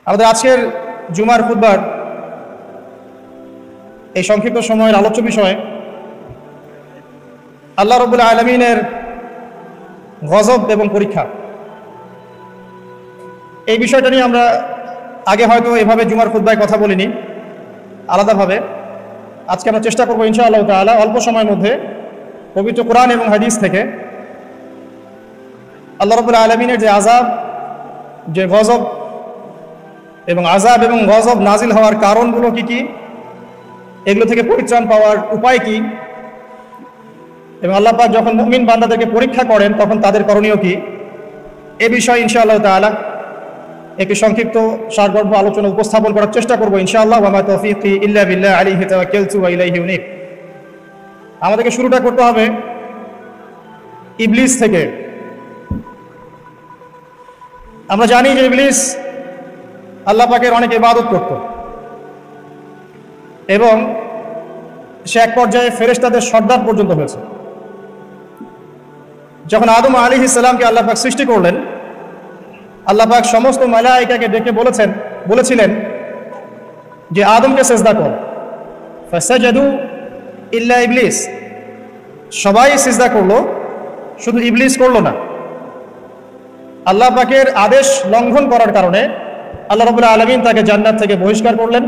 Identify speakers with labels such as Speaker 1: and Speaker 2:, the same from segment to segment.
Speaker 1: আমাদের আজকের জুমার খুতবার এই সংক্ষিপ্ত সময়ের আলোচ্য বিষয় আল্লাহ রাব্বুল আলামিনের গজব এবং পরীক্ষা। এই বিষয়টা নিয়ে আমরা আগে হয়তো এভাবে জুমার খুতবায় কথা বলিনি আলাদাভাবে। আজকে আমরা চেষ্টা করবো ইনশাআল্লাহ তাআলা অল্প সময়ের মধ্যে পবিত্র কোরআন এবং হাদিস থেকে আল্লাহ রাব্বুল আলামিনের যে আযাব, যে গজব এবং আযাব এবং গজব নাজিল হওয়ার কারণগুলো কি কি, এগুলো থেকে পরিত্রাণ পাওয়ার উপায় কি, এবং আল্লাহ পাক যখন মুমিন বান্দাদেরকে পরীক্ষা করেন তখন তাদের করণীয় কি, এ বিষয়ে ইনশাআল্লাহ তাআলা একটি সংক্ষিপ্ত সারগর্ভ আলোচনা উপস্থাপন করার চেষ্টা করবো ইনশাআল্লাহ। ওয়া মা তাওফীকি ইল্লা বিল্লাহ আলাইহি তাওয়াক্কালতু ওয়া ইলাইহি উনীব। আমাদেরকে শুরুটা করতে হবে ইবলিস থেকে। আমরা জানি যে ইবলিস আল্লাহ পাকের অনেক ইবাদত করত এবং সে এক পর্যায়ে ফেরেশতাদের সর্দার পর্যন্ত হয়েছে। যখন আদম আলাইহিস সালামকে আল্লাহ পাক সৃষ্টি করলেন, আল্লাহ পাক সমস্ত মালায়েকাকে ডেকে বলেছিলেন যে আদমকে সিজদা কর। ফাসাজাদু ইল্লা ইবলিস, সবাই সিজদা করলো, শুধু ইবলিস করলো না। আল্লাহ পাকের আদেশ লঙ্ঘন করার কারণে আল্লাহ রাব্বুল আলামিন তাকে জান্নাত থেকে বহিষ্কার করলেন।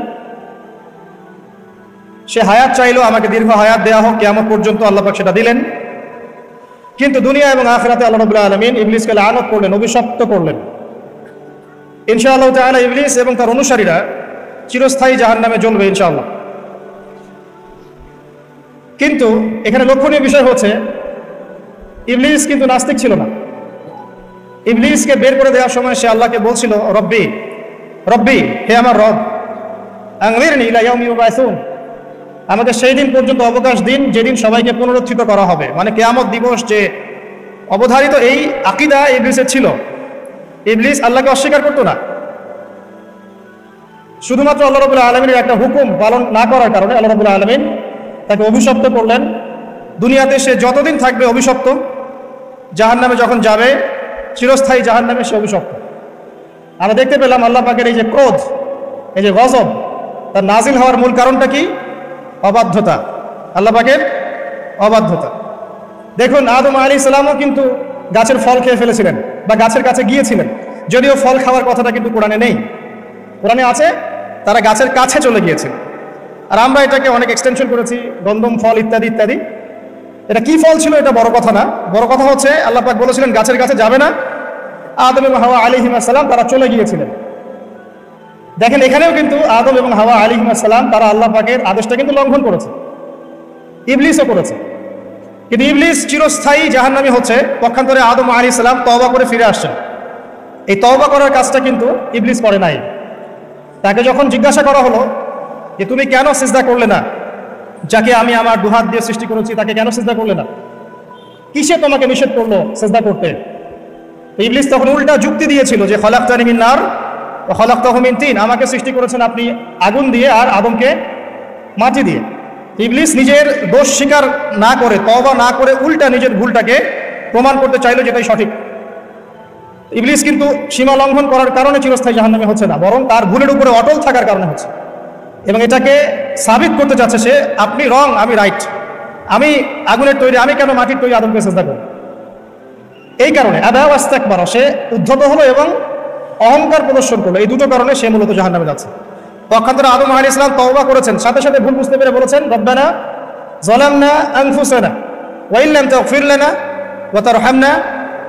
Speaker 1: সে হায়াত চাইলো, আমাকে দীর্ঘ হায়াত দেয়া হোক কিয়ামত পর্যন্ত, আল্লাহ পাক সেটা দিলেন। কিন্তু দুনিয়া এবং আখিরাতে আল্লাহ রাব্বুল আলামিন ইবলিসকে লানত করলেন, অভিশপ্ত করলেন। ইনশাআল্লাহ তাআলা ইবলিস এবং তার অনুসারীরা চিরস্থায়ী জাহান্নামে জ্বলবে ইনশাআল্লাহ। কিন্তু এখানে লক্ষণীয় বিষয় হচ্ছে ইবলিস কিন্তু নাস্তিক ছিল না। ইবলিসকে বের করে দেওয়ার সময় সে আল্লাহকে বলছিল, রব্বি রব্বি, হে আমার রব, আনযিরনি ইলা ইয়াউমি ইউবাসুন, আমাকে সেই দিন পর্যন্ত অবকাশ দিন যেদিন সবাইকে পুনরুত্থিত করা হবে। মানে কিয়ামত দিবস যে অবধারিত, এই আকীদা ইবলিসের ছিল। ইবলিস আল্লাহকে অস্বীকার করতো না। শুধুমাত্র আল্লাহ রাব্বুল আলামিনের একটা হুকুম পালন না করার কারণে আল্লাহ রাব্বুল আলামিন তাকে অভিশপ্ত করলেন। দুনিয়াতে সে যতদিন থাকবে অভিশপ্ত, জাহান্নামে যখন যাবে চিরস্থায়ী জাহান্নামে সে অভিশপ্ত। আমরা দেখতে পেলাম আল্লাহ পাকের এই যে ক্রোধ, এই যে গজব, তার নাজিল হওয়ার মূল কারণটা কি? অবাধ্যতা, আল্লাহ পাকের অবাধ্যতা। দেখুন আদম আলাইহিস সালামও কিন্তু গাছের ফল খেয়ে ফেলেছিলেন বা গাছের কাছে গিয়েছিলেন, যদিও ফল খাওয়ার কথাটা কিন্তু কোরআনে নেই। কোরআনে আছে তারা গাছের কাছে চলে গিয়েছে, আর আমরা এটাকে অনেক এক্সটেনশন করেছি, গন্ধম ফল ইত্যাদি ইত্যাদি। এটা কি ফল ছিল এটা বড় কথা না, বড় কথা হচ্ছে আল্লাহ পাক বলেছিলেন গাছের কাছে যাবে না। আদম এবং হাওয়া আলাইহিস সালাম তারা চলে গিয়েছিলেন। দেখেন এখানেও কিন্তু আদম এবং হাওয়া আলাইহিস সালাম তারা আল্লাহ পাকের আদেশটা কিন্তু লঙ্ঘন করেছে, ইবলিসও করেছে। কিন্তু ইবলিস চিরস্থায়ী জাহান্নামী হচ্ছে, পক্ষান্তরে আদম আলাইহিস সালাম তওবা করে ফিরে আসছেন। এই তওবা করার কাজটা কিন্তু ইবলিস করে নাই। তাকে যখন জিজ্ঞাসা করা হলো যে তুমি কেন সিজদা করলে না, যাকে আমি আমার দুহাত দিয়ে সৃষ্টি করেছি তাকে কেন সিজদা করলে না, কিসে তোমাকে নিষেধ করলো সিজদা করতে? ইবলিস তখন উল্টা যুক্তি দিয়েছিল যে খলাকতানি মিন নার ওয়া খলাকতাহু মিন তিন, আমাকে সৃষ্টি করেছেন আপনি আগুন দিয়ে আর আদমকে মাটি দিয়ে। ইবলিস নিজের দোষ স্বীকার না করে, তওবা না করে, উল্টা নিজের ভুলটাকে প্রমাণ করতে চাইলো যেটাই সঠিক। ইবলিস কিন্তু সীমা লঙ্ঘন করার কারণে চিরস্থায়ী জাহান্নামে হচ্ছে না, বরং তার ভুলের উপরে অটল থাকার কারণে হচ্ছে। এবং এটাকে সাবিত করতে চাচ্ছে সে, আপনি রং, আমি রাইট, আমি আগুনের তৈরি, আমি কেন মাটির তৈরি আদমকে সিজদা করব? এই কারণে আবা ওয়াস্তাকবার, সে উদ্ধত হলো এবং অহংকার প্রদর্শন করলো। এই দুটো কারণে সে মূলত জাহান্নামে যাচ্ছে। পক্ষান্তরে আদম আলাইহিস সালাম তওবা করেছেন, সাথে সাথে ভুল বুঝতে পেরে বলেছেন, রব্বানা যালামনা আনফুসানা ওয়া ইল্লাম তাগফির লানা ওয়া তারহামনা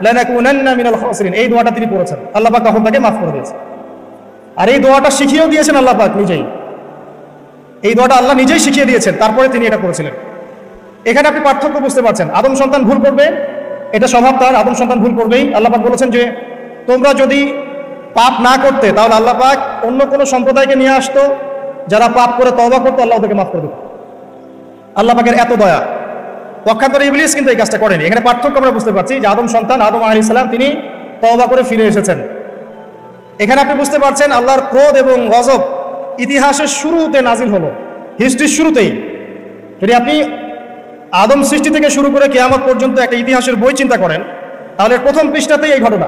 Speaker 1: লানাকুনান্না মিনাল খাসিরিন। এই দোয়াটা তিনি পড়েছেন, আল্লাহ পাক তখন তাকে মাফ করে দিয়েছেন। আর এই দোয়াটা শিখিয়েও দিয়েছেন আল্লাহ পাক নিজেই। এই দোয়াটা আল্লাহ নিজেই শিখিয়ে দিয়েছেন, তারপরে তিনি এটা করেছিলেন। এখানে আপনি পার্থক্য বুঝতে পারছেন। আদম সন্তান ভুল করবে, এটা স্বভাব তার, আদম সন্তান ভুল করবেই। আল্লাহ পাক বলেছেন যে তোমরা যদি পাপ না করতে তাহলে আল্লাহ পাক অন্য কোনো সম্প্রদায়কে নিয়ে আসতো, যারা পাপ করে তওবা করতো, আল্লাহ ওদেরকে মাফ করে দিত। আল্লাহ পাকের এত দয়া। পক্ষান্তরে ইবলিস কিন্তু এই কাজটা করেনি। এখানে পার্থক্য আমরা বুঝতে পারছি যে আদম সন্তান আদম আলাইহিস সালাম তিনি তওবা করে ফিরে এসেছেন। এখানে আপনি বুঝতে পারছেন আল্লাহর ক্রোধ এবং গজব ইতিহাসের শুরুতে নাজিল হলো, হিস্ট্রির শুরুতেই। যদি আপনি আদম সৃষ্টি থেকে শুরু করে কিয়ামত পর্যন্ত একটা ইতিহাসের বই চিন্তা করেন, তাহলে প্রথম পৃষ্ঠাতেই এই ঘটনা,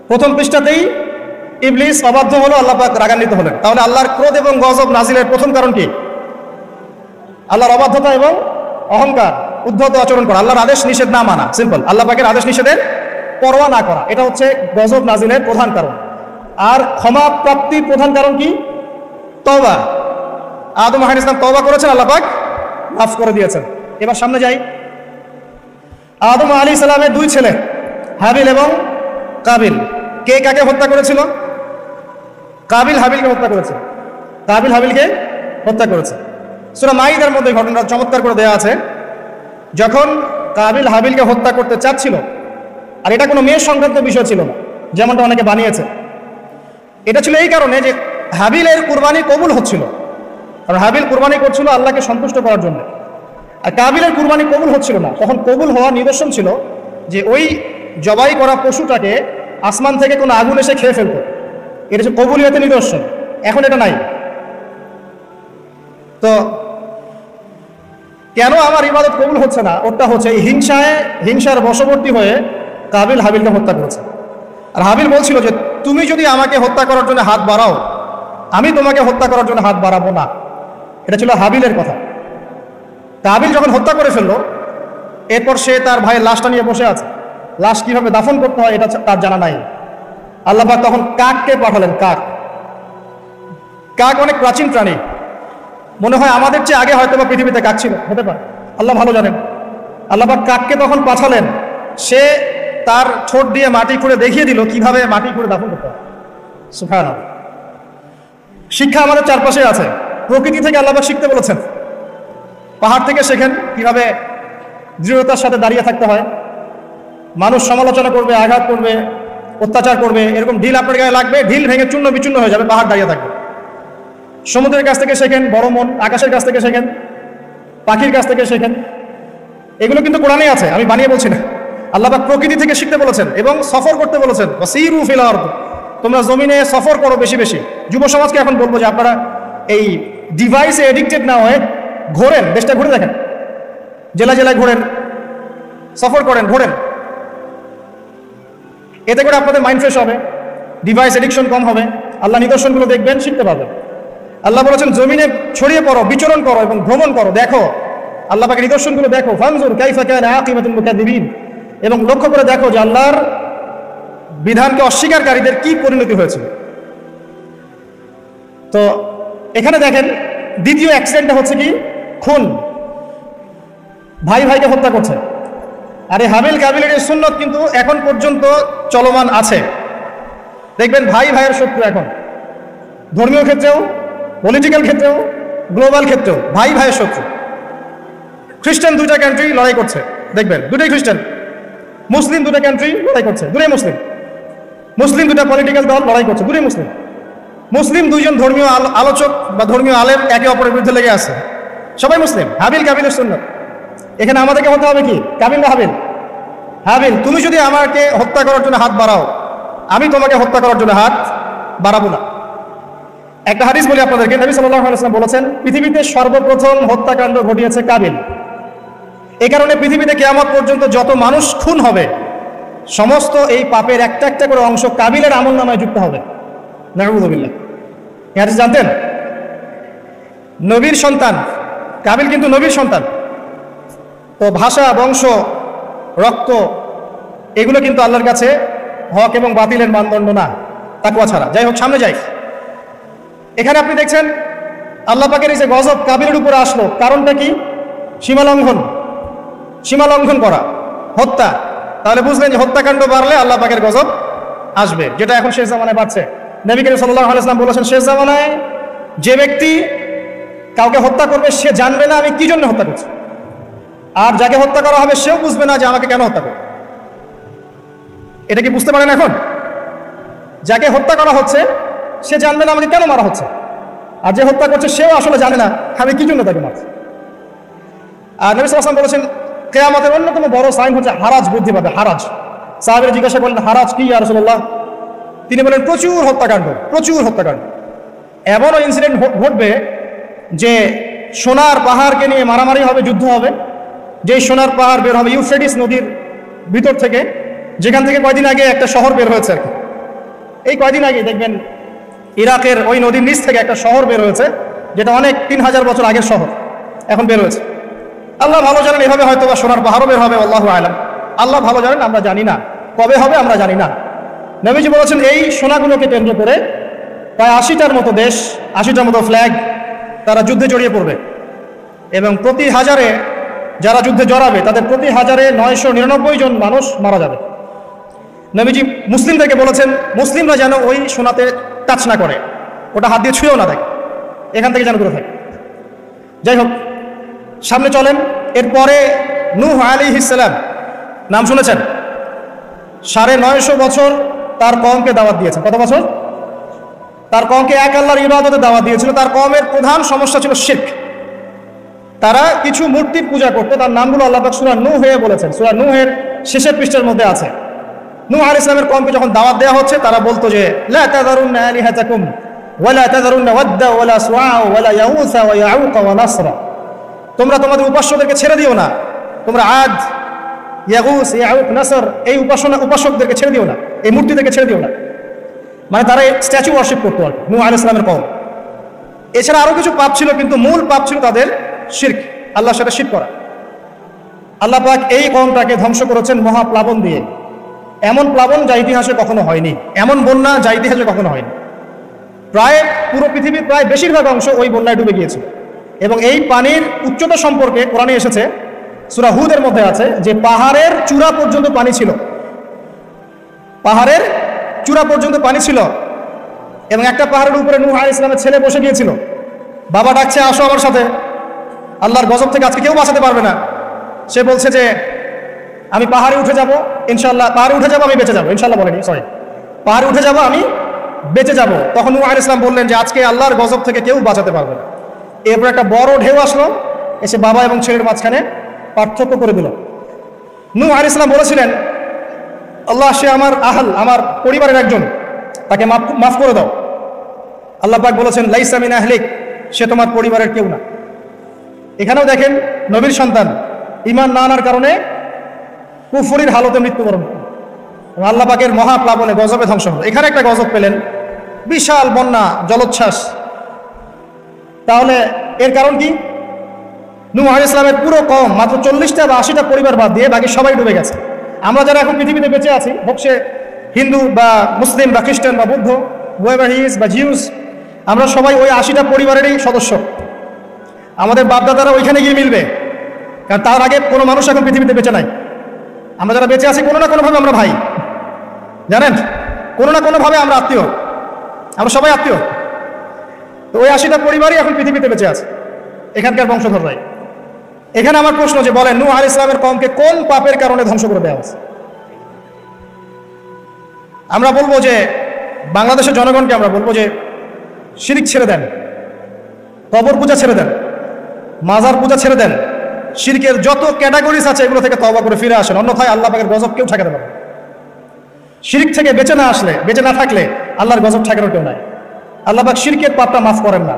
Speaker 1: প্রথম পৃষ্ঠাতেই ইবলিস অবাধ্য হলো, আল্লাহ পাক রাগান্বিত হলেন। তাহলে আল্লাহর ক্রোধ এবং গজব নাজিলের প্রথম কারণ কি? আল্লাহর অবাধ্যতা এবং অহংকার, উদ্ধত আচরণ করা, আল্লাহর আদেশ নিষেধ না মানা। সিম্পল, আল্লাহ পাকের আদেশ নিষেধের পরোয়া না করা, এটা হচ্ছে গজব নাজিলের প্রধান কারণ। আর ক্ষমা প্রাপ্তির প্রধান কারণ কি? তওবা। আদম আলাইহিস সালাম তওবা করেছেন, আল্লাহ পাক মাফ করে দিয়েছেন। এবার সামনে যাই। আদম আলাইহিস সালামের দুই ছেলে হাবিল এবং কাবিল, কে কাকে হত্যা করেছিল? কাবিল হাবিলকে হত্যা করেছে। কাবিল হাবিলকে হত্যা করেছে। সূরা মাইদার মধ্যে ঘটনাটা চমৎকার করে দেওয়া আছে। যখন কাবিল হাবিলকে হত্যা করতে চাচ্ছিল, আর এটা কোনো মেয়ের সংক্রান্ত বিষয় ছিল না যেমনটা অনেকে বানিয়েছে, এটা ছিল এই কারণে যে হাবিলের কুরবানি কবুল হচ্ছিল। কারণ হাবিল কুরবানি করছিল আল্লাহকে সন্তুষ্ট করার জন্য, আর কাবিলের কুরবানি কবুল হচ্ছিল না। তখন কবুল হওয়ার নিদর্শন ছিল যে ওই জবাই করা পশুটাকে আসমান থেকে কোনো আগুন এসে খেয়ে ফেলতো, এটা হচ্ছে কবুলিয়তের নিদর্শন। এখন এটা নাই। তো কেন আমার ইবাদত কবুল হচ্ছে না? ওটা হচ্ছে এই হিংসার বশবর্তী হয়ে কাবিল হাবিলকে হত্যা করেছে। আর হাবিল বলছিল যে তুমি যদি আমাকে হত্যা করার জন্য হাত বাড়াও, আমি তোমাকে হত্যা করার জন্য হাত বাড়াবো না। এটা ছিল হাবিলের কথা। কাবিল যখন হত্যা করে ফেললো, এরপর সে তার ভাইয়ের লাশটা নিয়ে বসে আছে। লাশ কিভাবে দাফন করতে হয় এটা তার জানা নাই। আল্লাহ পাক তখন কাককে পাঠালেন। কাক অনেক প্রাচীন প্রাণী, মনে হয় আমাদের চেয়ে আগে হয়তো বা পৃথিবীতে কাক ছিল, হতে পারে, আল্লাহ ভালো জানেন। আল্লাহ পাক কাককে তখন পাঠালেন, সে তার ঠোঁট দিয়ে মাটি খুঁড়ে দেখিয়ে দিল কিভাবে মাটি খুঁড়ে দাফন করতে হয়। সুবহানাল্লাহ। শিক্ষা আমাদের চারপাশে আছে, প্রকৃতি থেকে আল্লাহ পাক শিখতে বলেছেন। পাহাড় থেকে শেখেন কিভাবে দৃঢ়তার সাথে দাঁড়িয়ে থাকতে হয়। মানুষ সমালোচনা করবে, আঘাত করবে, অত্যাচার করবে, এরকম ঢিল আপনার গায়ে লাগবে, ঢিল ভেঙে চূর্ণ বিচূর্ণ হয়ে যাবে, পাহাড় দাঁড়িয়ে থাকবে। সমুদ্রের কাছ থেকে শেখেন বড় মন, আকাশের কাছ থেকে শেখেন, পাখির কাছ থেকে শেখেন। এগুলো কিন্তু কোরআনেই আছে, আমি বানিয়ে বলছি না। আল্লাহ পাক প্রকৃতি থেকে শিখতে বলেছেন এবং সফর করতে বলেছেন। ওয়াসিরু ফিল আরদ, তোমরা জমিনে সফর করো বেশি বেশি। যুব সমাজকে এখন বলবো যে আপনারা এই ডিভাইসে এডিক্টেড না হয়ে ঘোরেন, দেশটা ঘুরে দেখেন, জেলা জেলায় ঘোরেন, সফর করেন, ঘোরেন। এতে করে আপনাদের মাইন্ড ফ্রেশ হবে, ডিভাইস এডিকশন কম হবে, আল্লাহ নিদর্শনগুলো দেখবেন, শিখতে পারবেন। আল্লাহ বলেছেন জমিনে ছড়িয়ে পড়ো, বিচরণ করো এবং ভ্রমণ করো, দেখো আল্লাহ পাকের নিদর্শনগুলো দেখো। ফানজুর কাইফা কানা আকিবাতুল মুকাদ্দিবিন, এবং লক্ষ্য করে দেখো যে আল্লাহর বিধানকে অস্বীকারীদের কি পরিণতি হয়েছে। তো এখানে দেখেন দ্বিতীয় অ্যাক্সিডেন্টটা হচ্ছে কি? খুন। ভাই ভাইকে হত্যা করছে। আর এই হাবিল কাবিলের এই সুন্নত কিন্তু এখন পর্যন্ত চলমান আছে। দেখবেন ভাই ভাইয়ের শত্রু এখন, ধর্মীয় ক্ষেত্রেও, পলিটিক্যাল ক্ষেত্রেও, গ্লোবাল ক্ষেত্রেও ভাই ভাইয়ের শত্রু। খ্রিস্টান দুইটা কান্ট্রি লড়াই করছে, দেখবেন দুটোই খ্রিস্টান। মুসলিম দুটো কান্ট্রি লড়াই করছে, দুটোই মুসলিম। মুসলিম দুটা পলিটিক্যাল দল লড়াই করছে, দুটোই মুসলিম। মুসলিম দুইজন ধর্মীয় আলোচক বা ধর্মীয় আলেম একে অপরের বিরুদ্ধে লেগে আছে, সবাই মুসলিম। হাবিল কাবিলের সুন্নত। এখানে আমাদেরকে হতে হবে কি? কাবিল না হাবিল? হাবিল। তুমি যদি আমাকে হত্যা করার জন্য হাত বাড়াও, আমি তোমাকে হত্যা করার জন্য হাত বাড়াবো না। একটা হাদিস বলি আপনাদেরকে, নবী সাল্লাল্লাহু আলাইহি ওয়াসাল্লাম বলেছেন পৃথিবীতে সর্বপ্রথম হত্যাকাণ্ড ঘটিয়েছে কাবিল। এই কারণে পৃথিবীতে কিয়ামত পর্যন্ত যত মানুষ খুন হবে, সমস্ত এই পাপের একটা একটা করে অংশ কাবিলের আমলনামায় যুক্ত হবে। নাউযুবিল্লাহ। এই হাদিস জানতেন? নবীর সন্তান কাবিল, কিন্তু নবীর সন্তান। তো ভাষা, বংশ, রক্ত এগুলো কিন্তু আল্লাহর কাছে হক এবং বাতিলের মানদণ্ড না, তাকওয়া ছাড়া। যাই হোক, সামনে যাই। এখানে আপনি দেখছেন আল্লাহ পাকের এই যে গজব কাবিলের উপরে আসলো, কারণটা কি? সীমালঙ্ঘন করা, হত্যা। তাহলে বুঝলেন যে হত্যাকাণ্ড বাড়লে আল্লাহ পাকের গজব আসবে, যেটা এখন শেষ জামানায় বাড়ছে। নবী করিম সাল্লাল্লাহু আলাইহি ওয়াসাল্লাম বলেছেন শেষ জামানায় যে ব্যক্তি কাউকে হত্যা করবে সে জানবে না আমি কি জন্য হত্যা করছি, আর যাকে হত্যা করা হবে সেও বুঝবে না যে আমাকে কেন হত্যা করবে। এটা কি বুঝতে পারেন? এখন যাকে হত্যা করা হচ্ছে সে জানবে না আমাকে কেন মারা হচ্ছে, আর যে হত্যা করছে সেও আসলে জানে না আমি কি জন্য তাকে মারছি। আর নবী সাল্লাল্লাহু আলাইহি ওয়াসাল্লাম বলেছেন কিয়ামতের অন্যতম বড় সাইন হচ্ছে হারাজ বৃদ্ধি পাবে। হারাজ। সাহাবীরা জিজ্ঞাসা করলেন হারাজ কি ইয়া রাসূলুল্লাহ? তিনি বলেন প্রচুর হত্যাকাণ্ড, প্রচুর হত্যাকাণ্ড। এমনও ইনসিডেন্ট ঘটবে যে সোনার পাহাড়কে নিয়ে মারামারি হবে, যুদ্ধ হবে। যেই সোনার পাহাড় বের হবে ইউফ্রেটিস নদীর ভিতর থেকে, যেখান থেকে কয়দিন আগে একটা শহর বের হয়েছে আর কি। এই কয়দিন আগে দেখবেন ইরাকের ওই নদীর নিচ থেকে একটা শহর বের হয়েছে, যেটা অনেক 3000 বছর আগের শহর, এখন বের হয়েছে। আল্লাহ ভালো জানেন, এভাবে হয়তো বা সোনার পাহাড়ও বের হবে, আল্লাহু আলাম। আল্লাহ ভালো জানেন, আমরা জানি না কবে হবে, আমরা জানি না। নবীজি বলেছেন এই সোনাগুলোকে কেন্দ্র করে প্রায় 80টার মতো দেশ, 80টার মতো ফ্ল্যাগ তারা যুদ্ধে জড়িয়ে পড়বে, এবং প্রতি হাজারে যারা যুদ্ধে জড়াবে তাদের প্রতি হাজারে 999 জন মানুষ মারা যাবে। নবীজি মুসলিমদেরকে বলেছেন মুসলিমরা যেন ওই সোনাতে টাচ না করে, ওটা হাত দিয়ে ছুঁয়েও না দেখে, এখান থেকে যেন দূরে থাকে। যাই হোক, সামনে চলেন। এরপরে নূহ আলাইহিস সালাম, নাম শুনেছেন? 950 বছর তার কওমকে দাওয়াত দিয়েছেন। কত বছর? তার কওমকে এক আল্লাহর ইবাদতে দাওয়াত দিয়েছিল। তার কওমের প্রধান সমস্যা ছিল শিরক। তারা কিছু মূর্তির পূজা করতো, তার নামগুলো আল্লাহ পাক সূরা নূহে বলেছেন, সূরা নূহের শেষের পৃষ্ঠার মধ্যে আছে। নূহ আলাইহিস সালামের কওমকে যখন দাওয়াত দেওয়া হচ্ছে, তারা বলতো যে লা তাযারুন্না আলিহাতাকুম ওয়ালা তাযারুন্না ওয়াদ্দা ওয়ালা সুআ ওয়ালা ইয়াউসা ওয়া ইয়াউক ওয়া নাসরা, তোমরা তোমাদের উপাস্যদেরকে ছেড়ে দিও না, তোমরা আদ, ইয়াগুস, ইয়াউক, নাসর এই উপাসকদেরকে ছেড়ে দিও না, এই মূর্তিদেরকে ছেড়ে দিও না। মানে তারা স্ট্যাচু ওয়ার্শিপ করতো আর নূহ আলাইহিস সালামের কওম। এছাড়া আরো কিছু পাপ ছিল, কিন্তু মূল পাপ ছিল তাদের শিরক, আল্লাহর সাথে শিরক করা। আল্লাহ পাক এই কওমটাকে ধ্বংস করেছেন মহাপ্লাবন দিয়ে। এমন প্লাবন যা ইতিহাসে কখনো হয়নি, এমন বন্যা যা ইতিহাসে কখনো হয়নি। প্রায় পুরো পৃথিবীর প্রায় বেশিরভাগ অংশ ওই বন্যায় ডুবে গিয়েছিল। এবং এই পানির উচ্চতা সম্পর্কে কোরআনে এসেছে, সূরা হুদের মধ্যে আছে যে পাহাড়ের চূড়া পর্যন্ত পানি ছিল, পাহাড়ের চূড়া পর্যন্ত পানি ছিল। এবং একটা পাহাড়ের উপরে নূহ আলাইহিস সালামের ছেলে বসে গিয়েছিল, বাবা ডাকছে আসো আমার সাথে, আল্লাহর গজব থেকে আজকে কেউ বাঁচাতে পারবে না। সে বলছে যে আমি পাহাড়ে উঠে যাব, ইনশাআল্লাহ পাহাড়ে উঠে যাব, আমি বেঁচে যাবো, ইনশাআল্লাহ বলেনি, সরি, পাহাড়ে উঠে যাব, আমি বেঁচে যাব। তখন নূহ আলাইহিস সালাম বললেন যে আজকে আল্লাহর গজব থেকে কেউ বাঁচাতে পারবে না। এরপর একটা বড় ঢেউ আসলো, এসে বাবা এবং ছেলের মাঝখানে পার্থক্য করে দিল। নূহ আলাইহিস সালাম বলেছিলেন আল্লাহ, সে আমার আহল, আমার পরিবারের একজন, তাকে মাফ করে দাও। আল্লাহ পাক বলেছেন লাইসা মিন আহলিক, সে তোমার পরিবারের কেউ না। এখানেও দেখেন নবীর সন্তান ঈমান না আনার কারণে কুফরির হালতে মৃত্যুবরণ করল, আল্লাহ পাকের মহাপ্লাবনে গজবে ধ্বংস হল। এখানে একটা গজব পেলেন, বিশাল বন্যা, জলোচ্ছ্বাস। তাহলে এর কারণ কি? নূহ আলাইহিস সালামের পুরো কওম, মাত্র 40টা বা 80টা পরিবার বাদ দিয়ে বাকি সবাই ডুবে গেছে। আমরা যারা এখন পৃথিবীতে বেঁচে আছি, হোক সে হিন্দু বা মুসলিম বা খ্রিস্টান বা বুদ্ধ, হোয়েভার হি ইজ বা জিউস, আমরা সবাই ওই 80টা পরিবারেরই সদস্য। আমাদের বাপদাদারা ওইখানে গিয়ে মিলবে, কারণ তার আগে কোনো মানুষ এখন পৃথিবীতে বেঁচে নাই। আমরা যারা বেঁচে আছি কোনো না কোনোভাবে আমরা ভাই, জানেন, কোনো না কোনোভাবে আমরা আত্মীয়, আমরা সবাই আত্মীয়। তো ওই 80টা পরিবারই এখন পৃথিবীতে বেঁচে আছে, এখানকার বংশধররাই। এখানে আমার প্রশ্ন যে বলেন নূহ আলাইহিস সালামের কওমকে কোন পাপের কারণে ধ্বংস করে দেওয়া হয়েছে? আমরা বলবো যে বাংলাদেশের জনগণকে আমরা বলবো যে শিরক ছেড়ে দেন, কবর পূজা ছেড়ে দেন, মাজার পূজা ছেড়ে দেন, শিরকের যত ক্যাটাগরিজ আছে এগুলো থেকে তওবা করে ফিরে আসেন, অন্যথায় আল্লাহ পাকের গজব কেউ ঠেকাতে পারবে না। শিরক থেকে বেঁচে না থাকলে আল্লাহর গজব ঠেকানোর কেউ নাই। আল্লাহ পাক শিরকের পাপটা মাফ করেন না,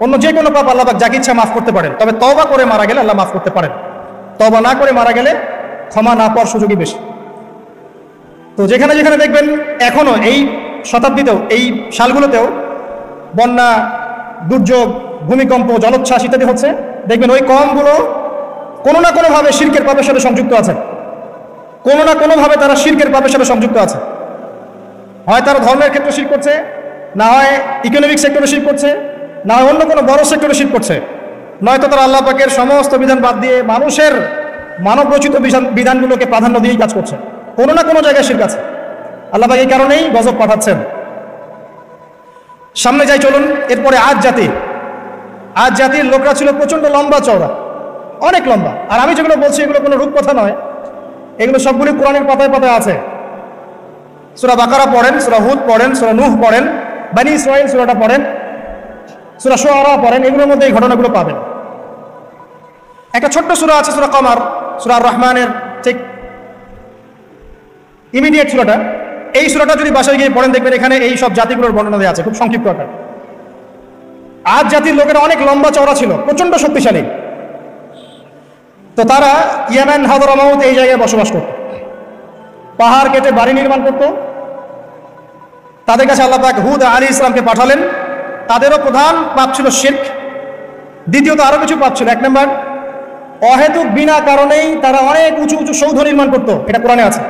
Speaker 1: অন্য যে কোনো পাপ আল্লাহ পাক যাকে ইচ্ছা মাফ করতে পারেন, তবে তওবা করে মারা গেলে আল্লাহ মাফ করতে পারেন। তওবা না করে মারা গেলে ক্ষমা না পাওয়ার সুযোগই বেশি। তো যেখানে যেখানে দেখবেন এখনো এই শতাব্দীতেও, এই সালগুলোতেও বন্যা, দুর্যোগ, ভূমিকম্প, জলোচ্ছ্বাস ইত্যাদি হচ্ছে, দেখবেন ওই কওমগুলো কোনো না কোনোভাবে শিরকের পাপের সাথে সংযুক্ত আছে, কোনো না কোনোভাবে তারা শিরকের পাপের সাথে সংযুক্ত আছে। হয় তারা ধর্মের ক্ষেত্রে শিরক করছে, না হয় ইকোনমিক সেক্টরে শিরক করছে, না হয় অন্য কোনো বড় সেক্টরে শিরক করছে, নয়তো তারা আল্লাহ পাকের সমস্ত বিধান বাদ দিয়ে মানুষের মানব রচিত বিধানগুলোকে প্রাধান্য দিয়েই কাজ করছে। কোনো না কোনো জায়গায় শিরক আছে। আল্লাহ পাক এই কারণেই গজব পাঠাচ্ছেন। সামনে যাই চলুন। এরপরে আদ জাতির লোকরা ছিল প্রচন্ড লম্বা চওড়া, অনেক লম্বা। আর আমি যেগুলো বলছি এগুলো কোনো রূপকথা নয়, এগুলো সবগুলি কোরআনের পাতায় পাতায় আছে। সূরা বাকারা পড়েন, সূরা হুদ পড়েন, সূরা নূহ পড়েন, বনী ইসরাঈল সূরাটা পড়েন, সূরা শুআরা পড়েন, এগুলোর মধ্যে এই ঘটনাগুলো পাবেন। একটা ছোট্ট সূরা আছে সূরা কমার, সূরা রহমানের ঠিক ইমিডিয়েট সূরাটা। এই সূরাটা যদি বাসায় গিয়ে পড়েন দেখবেন এখানে এই সব জাতিগুলোর বর্ণনা দেওয়া আছে খুব সংক্ষিপ্ত আকার। আদ জাতির লোকেরা অনেক লম্বা চওড়া ছিল, প্রচন্ড শক্তিশালী। তো তারা ইয়েমেন, হাদরামাউত এই জায়গায় বসবাস করত, পাহাড় কেটে বাড়ি নির্মাণ করত, তাদের কাছে আল্লাহ পাক হুদ আলাইহিস সালামকে পাঠালেন। তাদেরও প্রধান পাপ ছিল শিরক। দ্বিতীয়ত আরো কিছু পাপ ছিল। এক নম্বর, অহেতুক বিনা কারণেই তারা অনেক উঁচু উঁচু সৌধ নির্মাণ করতো, এটা কোরআনে আছে।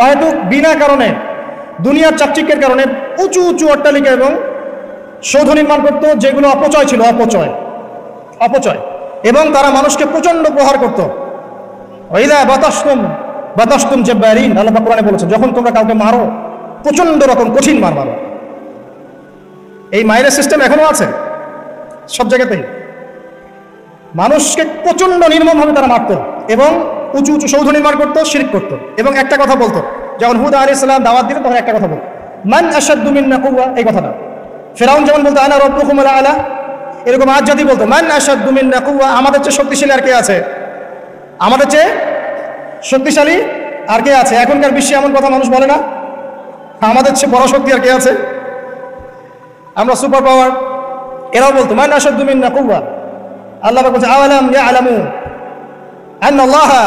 Speaker 1: অহেতুক বিনা কারণে, দুনিয়ার চাকচিক্যের কারণে উঁচু উঁচু অট্টালিকা এবং সৌধ নির্মাণ করতো, যেগুলো অপচয় ছিল, অপচয় এবং তারা মানুষকে প্রচন্ড প্রহার করত। ওয়াইদা বাতাসতুম জাব্বারিন, আল্লাহ পাক কোরআনে বলেছেন, যখন তোমরা কাউকে মারো প্রচন্ড রকম কঠিন মারো। এই মায়ের সিস্টেম এখনো আছে সব জায়গাতেই। মানুষকে প্রচন্ড নির্মমভাবে তারা মারত এবং উঁচু উঁচু সৌধ নির্মাণ করতো, শিরক করতো। এবং একটা কথা বলতো, যখন হুদ আলাইহিস সালাম দাওয়াত দিতেন তখন একটা কথা বলতো, মান আশাদ্দু মিন্না কুওয়া, এই কথাটা। ফিরআউন যেমন বলতো আনা রাব্বুকুমুল আ'লা, এরকম আজ জাতি বলতো মান আশাদ্দু মিন্না কুওয়া, আমাদের চেয়ে শক্তিশালী আর কে আছে, আমাদের চেয়ে শক্তিশালী আর কে আছে। এখনকার বিশ্বে এমন কথা মানুষ বলে না, আমাদের চেয়ে বড় শক্তি আর কে আছে, আমরা সুপার পাওয়ার। এরাও বলতো মান আশাদ্দু মিন্না কুওয়া। আল্লাহ পাক বলছে আওয়ালাম ইয়ালামু আন্নাল্লাহা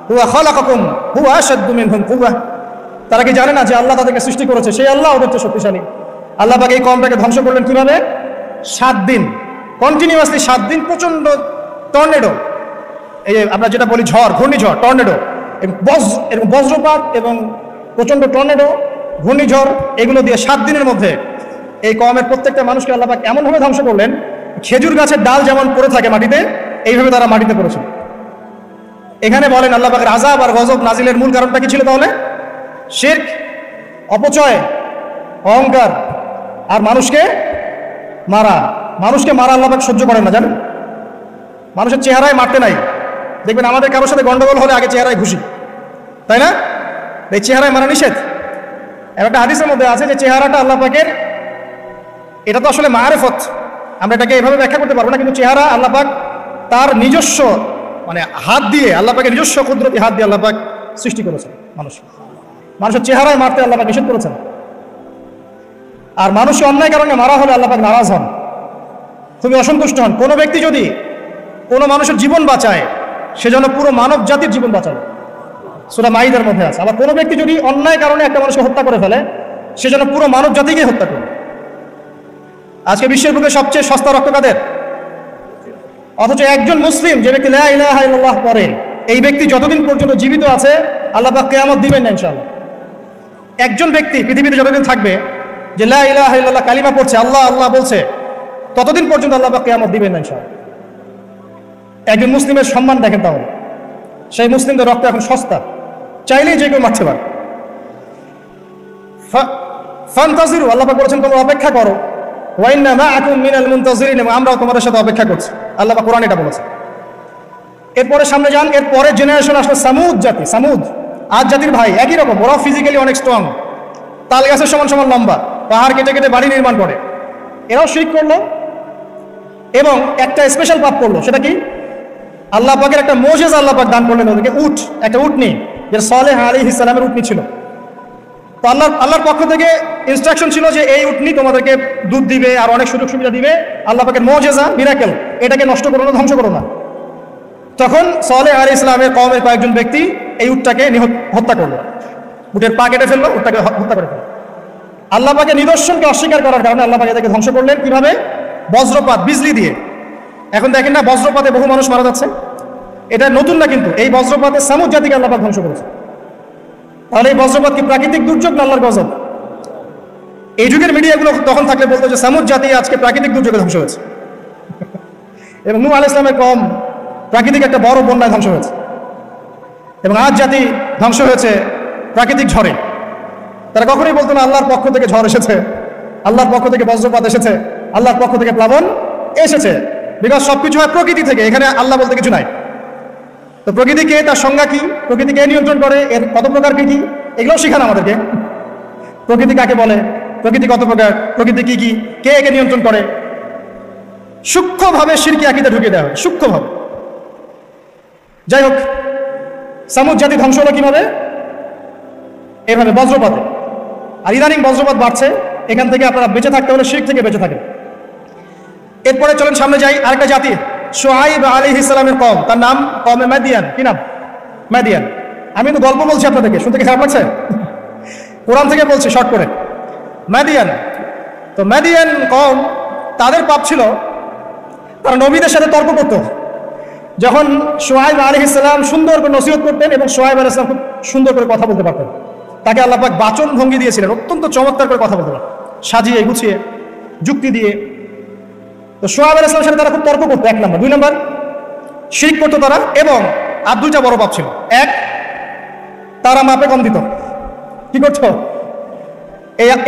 Speaker 1: হুয়া খালাকাকুম হুয়া আশাদ্দু মিনহুম কুওয়া, তারা কি জানে না যে আল্লাহ তাদেরকে সৃষ্টি করেছে, সেই আল্লাহ ওদের চেয়ে শক্তিশালী। আল্লাহ পাক এই কওমটাকে ধ্বংস করলেন কিভাবে? 7 দিন কন্টিনিউয়াসলি, 7 দিন প্রচন্ড টর্নেডো, এই যে আমরা যেটা বলি ঝড়, ঘূর্ণিঝড়, টর্নেডো, এবং বজ্রপাত এবং প্রচন্ড টর্নেডো, ঘূর্ণিঝড়, এগুলো দিয়ে 7 দিনের মধ্যে এই কওমের প্রত্যেকটা মানুষকে আল্লাহ পাক এমনভাবে ধ্বংস করলেন, খেজুর গাছের ডাল যেমন পড়ে থাকে মাটিতে, এইভাবে তারা মাটিতে পড়েছিল। এখানে বলেন আল্লাহ পাকের আযাব আর গজব নাজিলের মূল কারণটা কি ছিল তাহলে? শিরক, অপচয়, অহংকার আর মানুষকে মারা। মানুষকে মারা আল্লাহ পাক সহ্য করেন না, জানেন? মানুষের চেহারায় মারতে নাই। দেখবেন আমাদের কারোর সাথে গন্ডগোল হলে আগে চেহারায় ঘুষি, তাই না? এই চেহারায় মারা নিষেধ। একটা হাদিসের মধ্যে আছে যে চেহারাটা আল্লাহ পাকের, এটা তো আসলে মারেফত, আমরা এটাকে এভাবে ব্যাখ্যা করতে পারবো না, কিন্তু চেহারা আল্লাহ পাক তার নিজস্ব মানে হাত দিয়ে, আল্লাহ পাকের নিজস্ব কুদরতি হাত দিয়ে আল্লাহ পাক সৃষ্টি করেছেন মানুষের চেহারায় মারতে আল্লাহ পাক নিষেধ করেছেন। আর মানুষের অন্যায় কারণে মারা হলে আল্লাহ পাক নারাজ হন, খুবই অসন্তুষ্ট হন। কোনো ব্যক্তি যদি কোনো মানুষের জীবন বাঁচায়, সেজন্য পুরো মানব জাতির জীবন বাঁচাবে, সূরা মাইদার মধ্যে আছে। আবার কোনো ব্যক্তি যদি অন্যায় কারণে একটা মানুষকে হত্যা করে ফেলে, সেজন্য পুরো মানব জাতিকে হত্যা করবে। আজকে বিশ্বের বুকে সবচেয়ে সস্তা রক্ত কাদের? অথচ একজন মুসলিম যে ব্যক্তি লা ইলাহা ইল্লাল্লাহ পড়ে, এই ব্যক্তি যতদিন পর্যন্ত জীবিত আছে আল্লাহ পাক কিয়ামত দিবেন না ইনশাআল্লাহ। একজন ব্যক্তি পৃথিবীতে যতদিন থাকবে যে লা ইলাহা ইল্লাল্লাহ কালিমা পড়ছে, আল্লাহ আল্লাহ বলছে, ততদিন পর্যন্ত আল্লাহ পাক কিয়ামত দিবেন না ইনশাআল্লাহ। একজন মুসলিমের সম্মান দেখেন তাহলে, সেই মুসলিমদের রক্ত এখন সস্তা, চাইলেই যে কেউ মারতে পারে। ফান্তাজিরু, আল্লাহ পাক বলেছেন তোমরা অপেক্ষা করো, ওয়া ইন্না মাআকুম মিনাল মুনতাজিরিন, এবং আমরাও তোমাদের সাথে অপেক্ষা করছি। আল্লাহ পাক কোরআনে এটা বলেছে। এরপরে সামনে যান, এরপরে জেনারেশন আসলে সামুদ জাতি। সামুদ আদ জাতির ভাই, একই রকম, ওরা ফিজিক্যালি অনেক স্ট্রং, তাল গাছের সমান সমান লম্বা, পাহাড় কেটে কেটে বাড়ি নির্মাণ করে। এরাও শিরক করলো এবং একটা স্পেশাল পাপ করলো। সেটা কি? আল্লাহ পাকের একটা মুজিজা আল্লাহ পাক দান করলেন ওদেরকে, উট, একটা উটনি, যেটা সালেহ আলাইহিস সালামের উটনি ছিল। তো আল্লাহর পক্ষ থেকে ইনস্ট্রাকশন ছিল যে এই উটনি তোমাদেরকে দুধ দিবে আর অনেক সুযোগ সুবিধা দিবে। আল্লাহ পাকের মুজিজা, মিরাকেল, এটাকে নষ্ট করো না, ধ্বংস করো না। তখন সালেহ আলাইহিস সালামের কওমের কয়েকজন ব্যক্তি এই উটটাকে হত্যা করলো, উটের পা কেটে ফেললো, উটটাকে হত্যা করে ফেললো। আল্লাহ পাকের নিদর্শনকে অস্বীকার করার কারণে আল্লাহ পাক এদেরকে ধ্বংস করলেন। কিভাবে? বজ্রপাত, বিজলি দিয়ে। এখন দেখেন না বজ্রপাতে বহু মানুষ মারা যাচ্ছে, এটা নতুন না, কিন্তু এই বজ্রপাতে সামুদ জাতিকে আল্লাহ পাক ধ্বংস করেছে। তাহলে এই বজ্রপাত কি প্রাকৃতিক দুর্যোগ না আল্লাহর গজব? এই যুগের মিডিয়াগুলো তখন থাকলে বলতো যে সামুদ জাতি আজকে প্রাকৃতিক দুর্যোগে ধ্বংস হয়েছে, এবং নূহ আলাইহিস সালামের কওম প্রাকৃতিক একটা বড় বন্যায় ধ্বংস হয়েছে, এবং আজ জাতি ধ্বংস হয়েছে প্রাকৃতিক ঝড়ে। তারা কখনোই বলতো না আল্লাহর পক্ষ থেকে ঝড় এসেছে, আল্লাহর পক্ষ থেকে বজ্রপাত এসেছে, আল্লাহর পক্ষ থেকে প্লাবন এসেছে, বিকজ সবকিছু হয় প্রকৃতি থেকে, এখানে আল্লাহ বলতে কিছু নাই। তো প্রকৃতিকে, তার সংজ্ঞা কি, প্রকৃতিকে নিয়ন্ত্রণ করে, এর কত প্রকার কি কি, এগুলোও শিখান আমাদেরকে। প্রকৃতি কাকে বলে, প্রকৃতি কত প্রকার, প্রকৃতি কি কি, কে একে নিয়ন্ত্রণ করে, সূক্ষ্মভাবে শিরকি আকীদা ঢুকিয়ে দেওয়া হয়, সূক্ষ্মভাবে। যাই হোক, সামুদ জাতি ধ্বংস হলো কিভাবে? এভাবে, বজ্রপাতে। আর ইদানিং বজ্রপাত বাড়ছে, এখান থেকে আপনারা বেঁচে থাকতে হলে শিরক থেকে বেঁচে থাকেন। এরপরে চলেন সামনে যাই, আরেকটা জাতি, শুআইব আলাইহিস সালামের কওম, তার নাম কওমে মাদিয়ান। কি নাম? মাদিয়ান। আমি তো গল্প বলছি আপনাদেরকে, শুনতে কি খারাপ লাগছে? কোরআন থেকে বলছি শর্ট করে। মাদিয়ান। তো মাদিয়ান কওম, তাদের পাপ ছিল তারা নবীদের সাথে তর্ক করত। যখন শুআয়ব আলাইহিস সালাম সুন্দর করে নসিহত করতেন এবং শুআয়ব আলাইহিস সালাম খুব সুন্দর করে কথা বলতে পারতেন, তাকে আল্লাহ পাক বাচন ভঙ্গি দিয়েছিলেন, অত্যন্ত চমৎকার করে কথা বলতে পারতেন, সাজিয়ে গুছিয়ে যুক্তি দিয়ে। তো শুআয়ব আলাইহিস সালামের সাথে তারা খুব তর্ক করতো, 1 নম্বর। 2 নম্বর, শিরক করতো তারা। এবং আর 2টা বড় পাপ ছিল। 1, তারা মাপে কম দিত। কি করতো?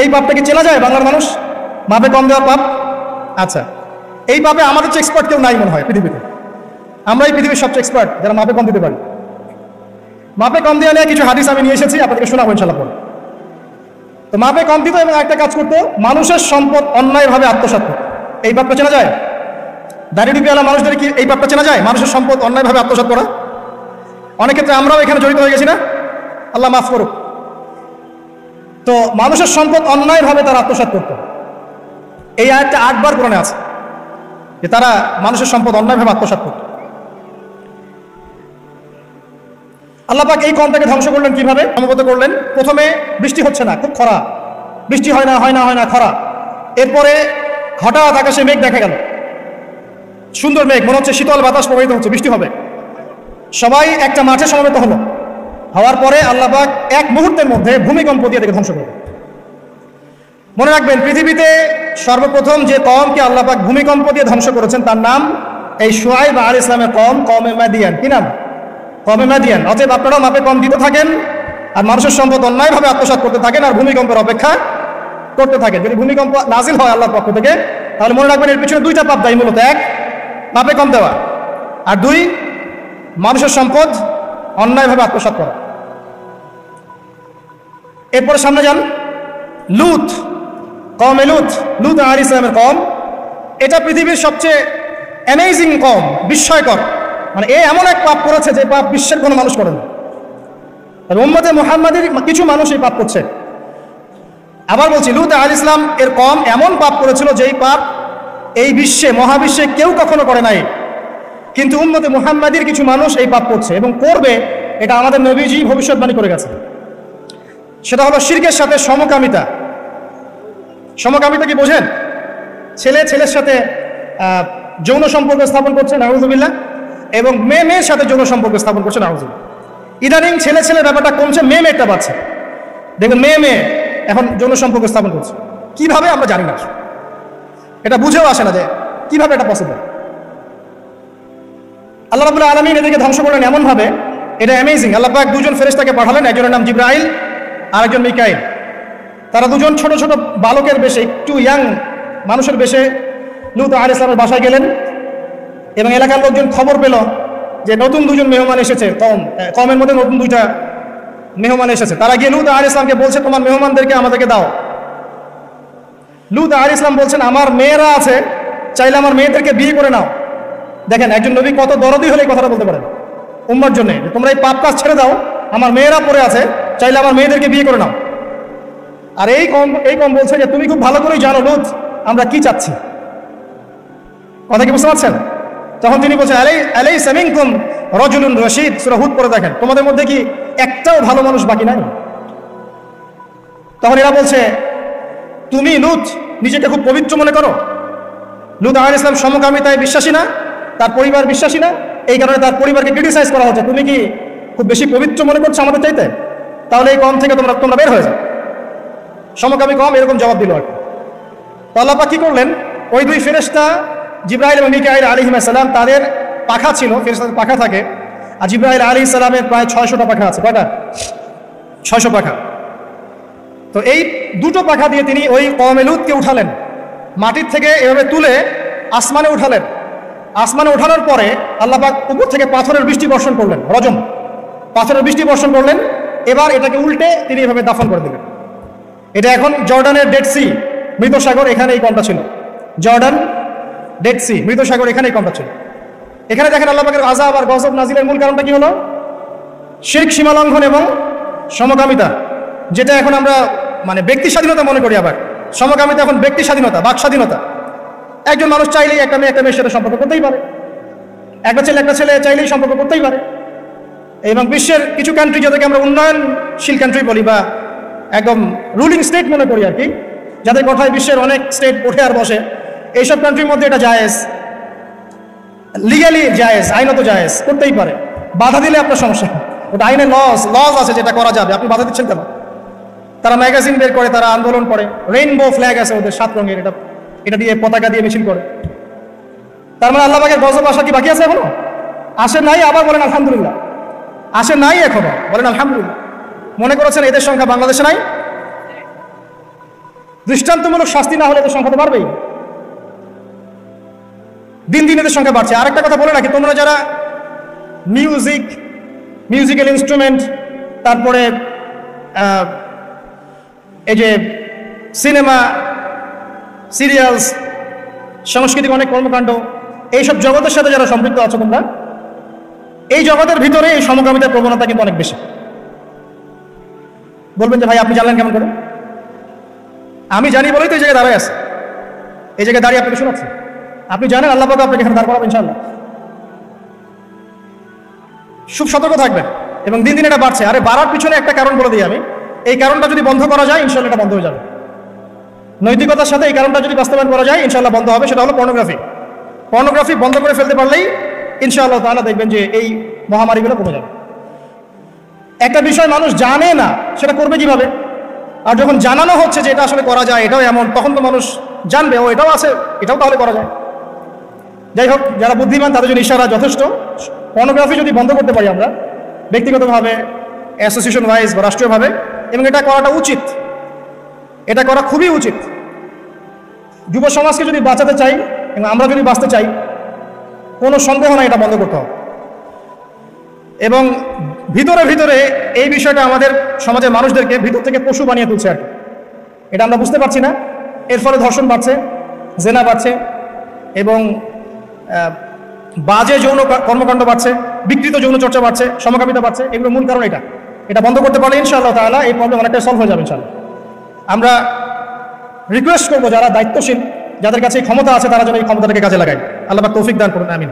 Speaker 1: এই পাপটা কি চেনা যায় বাংলার মানুষ? মাপে কম দেওয়ার পাপ। আচ্ছা, এই পাপে আমাদের চেয়ে এক্সপার্ট কেউ নাই মনে হয় পৃথিবীতে। আমরাই পৃথিবীর সবচেয়ে এক্সপার্ট যারা মাপে কম দিতে পারি। মাপে কম দেওয়া নিয়ে কিছু হাদিস আমি নিয়ে এসেছি, আপনাদেরকে শোনাবো ইনশাআল্লাহ পরে। তো মাপে কম দিত এবং একটা কাজ করতো, মানুষের সম্পদ অন্যায়ভাবে আত্মসাৎ করত। এই পাপটা চেনা যায়? দাড়ি টুপিওয়ালা মানুষদের কি এই পাপটা চেনা যায়? মানুষের সম্পদ অন্যায়ভাবে আত্মসাৎ করা। অনেক ক্ষেত্রে আমরাও এখানে জড়িত হয়ে গেছি না? আল্লাহ মাফ করুক। তো মানুষের সম্পদ অন্যায়ভাবে তারা আত্মসাৎ করত। এই আয়াতটা 8 বার কোরআনে আছে যে তারা মানুষের সম্পদ অন্যায়ভাবে আত্মসাৎ করত। আল্লাহ পাক এই কওমটাকে ধ্বংস করলেন কিভাবে? সমবেত করলেন। প্রথমে বৃষ্টি হচ্ছে না, খুব খরা, বৃষ্টি হয় না খরা। এরপরে হঠাৎ আকাশে মেঘ দেখা গেল, সুন্দর মেঘ, মনে হচ্ছে শীতল বাতাস প্রবাহিত হচ্ছে, বৃষ্টি হবে। সবাই একটা মাঠে সমবেত হলো। হওয়ার পরে আল্লাহ পাক 1 মুহূর্তের মধ্যে ভূমিকম্প দিয়ে তাকে ধ্বংস করলেন। মনে রাখবেন, পৃথিবীতে সর্বপ্রথম যে কওমকে আল্লাহ পাক ভূমিকম্প দিয়ে ধ্বংস করেছেন তার নাম এই শুআয়ব আলাইহিস সালামের কওম, কওমে মাদিয়ান। কি নাম? কওমে মাদিয়ান। অতএব আপনারাও মাপে কম দিতে থাকেন, আর মানুষের সম্পদ অন্যায়ভাবে আত্মসাৎ করতে থাকেন, আর ভূমিকম্পের অপেক্ষা করতে থাকেন। যদি ভূমিকম্প নাজিল হয় আল্লাহর পক্ষ থেকে, তাহলে মনে রাখবেন এর পিছনে 2টা পাপ দায়ী মূলত। 1, মাপে কম দেওয়া, আর 2, মানুষের সম্পদ অন্যায়ভাবে আত্মসাৎ করা। এরপরে সামনে যান, লুত, কওমে লুত, লুত আলাইহিস সালামের কওম। এটা পৃথিবীর সবচেয়ে অ্যামেজিং কওম, বিস্ময়কর। মানে এমন এক পাপ করেছে যে পাপ বিশ্বের কোনো মানুষ করে না। উম্মতে মুহাম্মাদের কিছু মানুষ এই পাপ করছে। আবার বলছি, লুত আলাইহিস সালাম এর কওম এমন পাপ করেছিল যেই পাপ এই বিশ্বে, মহাবিশ্বে কেউ কখনো করে নাই। কিন্তু উম্মতে মুহাম্মাদের কিছু মানুষ এই পাপ করছে এবং করবে, এটা আমাদের নবীজি ভবিষ্যৎবাণী করে গেছে। সেটা হলো শিরকের সাথে সমকামিতা। সমকামিতা কি বোঝেন? ছেলে ছেলের সাথে যৌন সম্পর্ক স্থাপন করছে, নাউযুবিল্লাহ, এবং মেয়ের সাথে যৌন সম্পর্ক স্থাপন করছে, নাউযুবিল্লাহ। ইদানিং ছেলে ছেলের ব্যাপারটা কমছে, মেয়েটা বাড়ছে। দেখুন, মেয়ে এখন যৌন সম্পর্ক স্থাপন করছে। কিভাবে আমরা জানি না, এটা বুঝেও আসে না যে কিভাবে এটা পসিবল। আল্লাহ রাব্বুল আলামিন এদেরকে ধ্বংস করলেন এমনভাবে, এটা অ্যামেজিং। আল্লাহ পাক 2জন ফেরেশতাকে পাঠালেন, একজনের নাম জিবরাইল আর একজন মিকাইল। তারা 2জন ছোট ছোট বালকের বেশে, একটু ইয়াং মানুষের বেশে লূত আলাইহিস সালামের বাসায় গেলেন এবং এলাকার লোকজন খবর পেল যে নতুন 2জন মেহমান এসেছে, কওমের মধ্যে নতুন 2টা মেহমান এসেছে। তারা গিয়ে লূত আলাইহিস সালামকে বলছে, তোমার মেহমানদেরকে আমাদেরকে দাও। লূত আলাইহিস সালাম বলছেন, আমার মেয়েরা আছে, চাইলে আমার মেয়েদেরকে বিয়ে করে নাও। দেখেন একজন নবী কত দরদি হলে এই কথাটা বলতে পারেন উম্মার জন্য, তোমরা এই পাপ কাজ ছেড়ে দাও, আমার মেয়েরা পড়ে আছে, চাইলে আমার মেয়েদেরকে বিয়ে করে নাও। আর এই কম বলছে যে তুমি খুব ভালো করেই জানো লূত আমরা কি চাচ্ছি। কথা কি বুঝতে পারছেন? তখন তিনি বলছেন, আলাইসা মিনকুম রাজুলুন রাশীদ, সূরা হুদ পড়ে দেখেন, তোমাদের মধ্যে কি একটাও ভালো মানুষ বাকি নাই? তখন এরা বলছে, তুমি লূত নিজেকে খুব পবিত্র মনে করো। লূত আলাইহিস সালাম সমকামিতায় বিশ্বাসী না, তার পরিবার বিশ্বাসী না, এই কারণে তার পরিবারকে ক্রিটিসাইজ করা হচ্ছে, তুমি কি খুব বেশি পবিত্র মনে করছো আমাদের চাইতে? তাহলে এই কম থেকে তোমরা বের হয়ে যাও। সমকামী কম এরকম জবাব দিল আর কি। তো আল্লাহ পাক কি করলেন, ওই 2 ফেরেশতা জিবরাইল এবং মিকাইল আলাইহিস সালাম, তাদের পাখা ছিল, ফেরেশতাদের পাখা থাকে, আর জিবরাইল আলাইহিস সালামের প্রায় 600টা পাখা আছে। কয়টা? 600 পাখা। তো এই 2টো পাখা দিয়ে তিনি ওই কওমে লূতকে উঠালেন, মাটির থেকে এভাবে তুলে আসমানে উঠালেন। আসমানে ওঠানোর পরে আল্লাহ পাক উপর থেকে পাথরের বৃষ্টি বর্ষণ করলেন, রজম পাথরের বৃষ্টি বর্ষণ করলেন। এবার এটাকে উল্টে তিনি এভাবে দাফন করে দিলেন। এটা এখন জর্ডানের ডেড সি, মৃত সাগর, এখানে এই কমটা ছিল। জর্ডান ডেড সি, মৃত সাগর, এখানে এই কমটা ছিল। এখানে দেখেন আল্লাহ পাকের আযাব আর গজব নাজিলের মূল কারণটা কি হলো? শিরক, সীমালঙ্ঘন এবং সমকামিতা, যেটা এখন আমরা মানে ব্যক্তি স্বাধীনতা মনে করি। আবার সমকামিতা এখন ব্যক্তি স্বাধীনতা, বাক স্বাধীনতা। একজন মানুষ চাইলেই একটা মেয়ের সাথে সম্পর্ক করতেই পারে, একটা ছেলে চাইলেই সম্পর্ক করতেই পারে। এবং বিশ্বের কিছু কান্ট্রি, যাদেরকে আমরা উন্নয়নশীল কান্ট্রি বলি বা একদম রুলিং স্টেট মনে করি আর কি, যাদের কথায় বিশ্বের অনেক স্টেট ওঠে আর বসে, এইসব কান্ট্রির মধ্যে এটা জায়েজ, লিগালি জায়েজ, আইনত জায়েজ, করতেই পারে। বাধা দিলে আপনার সমস্যা, ওটা আইনে লজ আছে যেটা করা যাবে, আপনি বাধা দিচ্ছেন কেন? তারা ম্যাগাজিন বের করে, তারা আন্দোলন করে, রেইনবো ফ্ল্যাগ আছে ওদের 7 রঙের, এটা দিয়ে পতাকা দিয়ে মিছিল করে। তার মানে আল্লাহ পাকের গজব আসা কি বাকি আছে এখনো? আসে নাই, আবার বলেন আলহামদুলিল্লাহ। আসে নাই এখনো, বলেন আলহামদুলিল্লাহ। মনে করেছেন এদের সংখ্যা বাংলাদেশে নাই? দৃষ্টান্তমূলক শাস্তি না হলে এদের সংখ্যা তো বাড়বেই, দিন দিন এদের সংখ্যা বাড়ছে। আরেকটা কথা বলে রাখি, তোমরা যারা মিউজিক্যাল ইনস্ট্রুমেন্ট, তারপরে এই যে সিনেমা, সিরিয়ালস, সাংস্কৃতিক অনেক কর্মকাণ্ড, এইসব জগতের সাথে যারা সম্পৃক্ত আছো তোমরা, এই জগতের ভিতরে এই সমকামিতার প্রবণতা কিন্তু অনেক বেশি। বলবেন যে ভাই আপনি জানলেন কেমন করে? আমি জানি বলেই তো এই জায়গায় দাঁড়ায় আছে, এই জায়গায় দাঁড়িয়ে আপনাকে শোনাচ্ছি। আপনি জানেন আল্লাহ পাক আপনাকে এখানে দাঁড় করাবেন ইনশাআল্লাহ। খুব সতর্ক থাকবেন, এবং দিন দিন এটা বাড়ছে। আরে বাড়ার পিছনে একটা কারণ বলে দিই আমি, এই কারণটা যদি বন্ধ করা যায় ইনশাআল্লাহ এটা বন্ধ হয়ে যাবে। নৈতিকতার সাথে এই কারণটা যদি বাস্তবায়ন করা যায় ইনশাআল্লাহ বন্ধ হবে। সেটা হলো পর্নোগ্রাফি বন্ধ করে ফেলতে পারলেই ইনশাআল্লাহ তাআলা দেখবেন যে এই মহামারীগুলো কমে যাবে। একটা বিষয় মানুষ জানে না, সেটা করবে কিভাবে? আর যখন জানানো হচ্ছে যে এটা আসলে করা যায়, এটাও এমন, তখন তো মানুষ জানবে ও এটাও আছে, এটাও তাহলে করা যায়। যাই হোক, যারা বুদ্ধিমান তাদের জন্য ইশারা যথেষ্ট। পর্নোগ্রাফি যদি বন্ধ করতে পারি আমরা ব্যক্তিগতভাবে, অ্যাসোসিয়েশন ওয়াইজ বা রাষ্ট্রীয়ভাবে, এবং এটা করাটা উচিত, এটা করা খুবই উচিত। যুব সমাজকে যদি বাঁচাতে চাই এবং আমরা যদি বাঁচতে চাই, কোনো সন্দেহ নাই এটা বন্ধ করতে হবে। এবং ভিতরে ভিতরে এই বিষয়টা আমাদের সমাজের মানুষদেরকে ভিতর থেকে পশু বানিয়ে তুলছে আর কি। এটা আমরা বুঝতে পারছি না। এর ফলে ধর্ষণ বাড়ছে, জেনা বাড়ছে, এবং বাজে যৌন কর্মকাণ্ড বাড়ছে, বিকৃত যৌন চর্চা বাড়ছে, সমকামিতা বাড়ছে। এগুলোর মূল কারণ এটা বন্ধ করতে পারলে ইনশাআল্লাহ তাআলা এই প্রবলেম অনেকটা সলভ হয়ে যাবে ইনশাআল্লাহ। আমরা রিকোয়েস্ট করবো যারা দায়িত্বশীল, যাদের কাছে ক্ষমতা আছে, তারা যেন এই ক্ষমতাটাকে কাজে লাগায়। আল্লাহ পাক তৌফিক দান করুন, আমিন।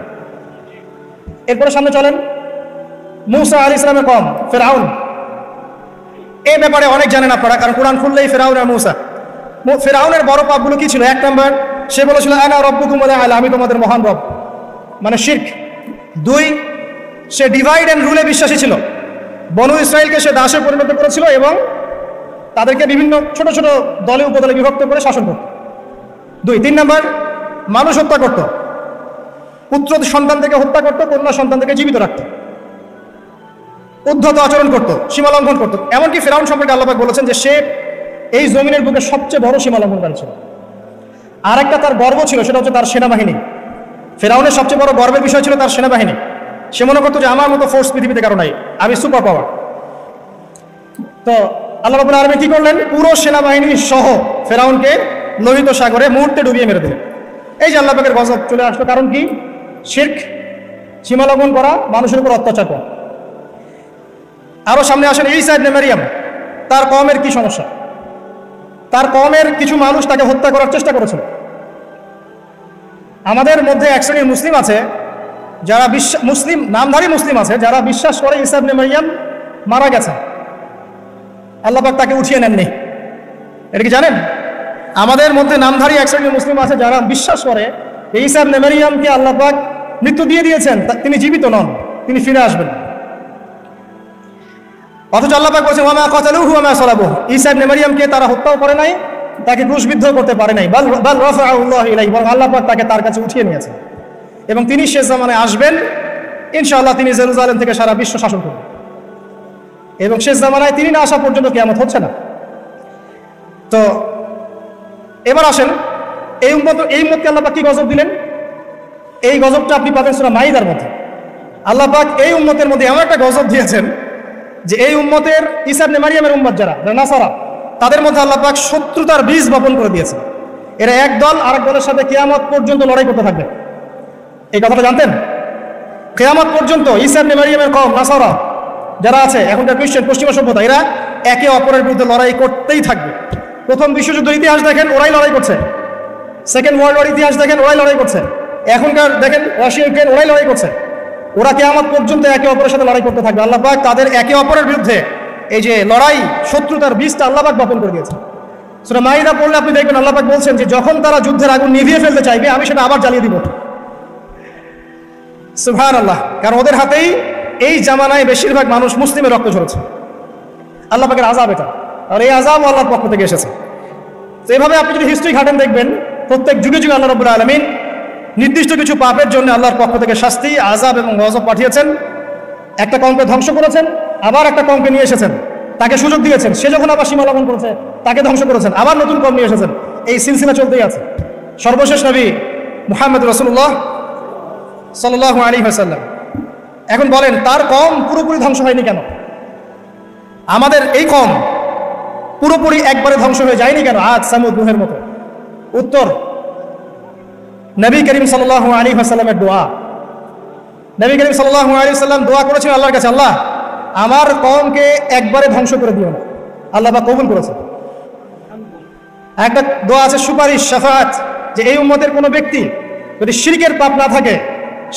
Speaker 1: এরপরে সামনে চলেন, মূসা আলাইহিস সালামের কওম ফিরআউন। এই ব্যাপারে অনেক জানেন আপনারা, কারণ কোরআন খুললেই ফিরআউন আর মূসা। ফিরআউনের বড় পাপগুলো কি ছিল? 1 নম্বর, সে বলেছিল আনা রাব্বুকুমুল আ'লা, আমি তোমাদের মহান রব, মানে শিরক। 2, সে ডিভাইড অ্যান্ড রুলে বিশ্বাসী ছিল। বনু ইসরায়েলকে সে দাসে পরিণত করেছিল এবং তাদেরকে বিভিন্ন ছোট ছোট দলে উপদলে বিভক্ত করে শাসন করত। 2, 3 নম্বর, মানুষ হত্যা করত, পুত্র সন্তান থেকে হত্যা করত, কন্যা সন্তান থেকে জীবিত রাখত, উদ্ধত আচরণ করত, সীমালঙ্ঘন করত। এমনকি ফিরআউন সম্পর্কে আল্লাহ পাক বলেছেন যে সে এই জমিনের বুকে সবচেয়ে বড় সীমালঙ্ঘনকারী ছিল। আর একটা তার গর্ব ছিল, সেটা হচ্ছে তার সেনাবাহিনী। ফিরআউনের সবচেয়ে বড় গর্বের বিষয় ছিল তার সেনাবাহিনী। সে মনে করতো যে আমার মতো ফোর্স পৃথিবীতে কারো নাই, আমি সুপার পাওয়ার। তো আল্লাহ রাব্বুল আলামিন কি করলেন? পুরো সেনাবাহিনী সহ ফিরআউনকে লোহিত সাগরে মুহূর্তে ডুবিয়ে মেরে দিলেন। এই যে আল্লাহ পাকের গজব চলে আসলো, কারণ কি? শিরক, সীমালঙ্ঘন করা, মানুষের উপর অত্যাচার করা। আরো সামনে আসেন ঈসা ইবনে মারইয়াম, তার কওমের কি সমস্যা? তার কওমের কিছু মানুষ তাকে হত্যা করার চেষ্টা করেছিল। আমাদের মধ্যে এক শ্রেণীর মুসলিম আছে যারা মুসলিম, নামধারী মুসলিম আছে যারা বিশ্বাস করে ঈসা ইবনে মারইয়াম মারা গেছেন, আল্লাহ পাক তাকে উঠিয়ে নেননি। এটা কি জানেন? আমাদের মধ্যে নামধারী এক শ্রেণীর মুসলিম আছে যারা বিশ্বাস করে ঈসা ইবনে মারইয়ামকে আল্লাহ পাক মৃত্যু দিয়ে দিয়েছেন, তিনি জীবিত নন, তিনি ফিরে আসবেন। অথচ আল্লাহ পাক বলেছেন ওয়া মা কাতালুহু ওয়া মা সালাবুহু, ঈসা ইবনে মারইয়ামকে তারা হত্যাও করে নাই, তাকে ক্রুশবিদ্ধ করতে পারে নাই, বাল রাফাআহু আল্লাহু ইলাইহি, বরং আল্লাহ পাক তাকে তার কাছে উঠিয়ে নিয়েছেন। এবং তিনি শেষ জামানায় আসবেন ইনশাআল্লাহ, তিনি জেরুজালেম থেকে সারা বিশ্ব শাসন করবেন। এবং শেষ জামানায় তিনি না আসা পর্যন্ত কিয়ামত হচ্ছে না। তো এবার আসেন, এই উম্মতকে আল্লাহ পাক কি গজব দিলেন? এই গজবটা আপনি পাবেন সূরা মাইদার মধ্যে। আল্লাহ পাক এই উম্মতের মধ্যে এমন একটা গজব দিয়েছেন যে এই উম্মতের ঈসা ইবনে মারইয়ামের উম্মত যারা নাসারা, তাদের মধ্যে আল্লাহ পাক শত্রুতার বীজ বপন করে দিয়েছেন। এরা এক দল আরেক দলের সাথে কিয়ামত পর্যন্ত লড়াই করতে থাকবে। এই কথাটা জানতেন? কিয়ামত পর্যন্ত ঈসা ইবনে মারইয়ামের কওম নাসারা যারা আছে, এখনকার খ্রিস্টান পশ্চিমা সভ্যতা, এরা একে অপরের বিরুদ্ধে লড়াই করতেই থাকবে। প্রথম বিশ্বযুদ্ধের ইতিহাস দেখেন, ওরাই লড়াই করছে। সেকেন্ড ওয়ার্ল্ড ওয়ার ইতিহাস দেখেন, ওরাই লড়াই করছে। এখনকার দেখেন রাশিয়া ইউক্রেন, ওরাই লড়াই করছে। ওরা কিয়ামত পর্যন্ত একে অপরের সাথে লড়াই করতে থাকবে। আল্লাহ পাক তাদের একে অপরের বিরুদ্ধে এই যে লড়াই, শত্রুতার বীজটা আল্লাহ পাক বপন করে দিয়েছে। সূরা মাইদা পড়লে আপনি দেখবেন আল্লাহ পাক বলছেন যে যখন তারা যুদ্ধের আগুন নিভিয়ে ফেলতে চাইবে আমি সেটা আবার জ্বালিয়ে দিব। সুবহানাল্লাহ। কারণ ওদের হাতেই এই জামানায় বেশিরভাগ মানুষ মুসলিমের রক্ত ঝরেছে। আল্লাহ পাকের আযাব এটা, আর এই আযাব আল্লাহর পক্ষ থেকে এসেছে। তো এইভাবে আপনি যদি হিস্ট্রি ঘাটেন দেখবেন প্রত্যেক যুগে যুগে আল্লাহ রাব্বুল আলামিন নির্দিষ্ট কিছু পাপের জন্য আল্লাহর পক্ষ থেকে শাস্তি, আযাব এবং গজব পাঠিয়েছেন। একটা কওমকে ধ্বংস করেছেন, আবার একটা কওমকে নিয়ে এসেছেন, তাকে সুযোগ দিয়েছেন, সে যখন আবার সীমা লঙ্ঘন করেছে তাকে ধ্বংস করেছেন, আবার নতুন কওম নিয়ে এসেছেন। এই সিলসিলা চলতেই আছে। সর্বশেষ নবী মুহাম্মদ রাসূলুল্লাহ সাল্লাল্লাহু আলাইহি ওয়াসাল্লাম, এখন বলেন তার কওম পুরোপুরি ধ্বংস হয়নি কেন? আমাদের এই কওম পুরোপুরি একবারে ধ্বংস হয়ে যায়নি কেন আদ সামুদ নূহের মতো? উত্তর, নবী করিম সাল্লাল্লাহু আলাইহি ওয়াসাল্লামের দোয়া। নবী করিম সাল্লাল্লাহু আলাইহি ওয়াসাল্লাম দোয়া করেছেন আল্লাহর কাছে, আল্লাহ আমার কওমকে একবারে ধ্বংস করে দিও না। আল্লাহ পাক কবুল করেছেন। একটা দোয়া আছে সুপারিশ, শাফাআত, যে এই উম্মতের কোনো ব্যক্তি যদি শিরকের পাপ না থাকে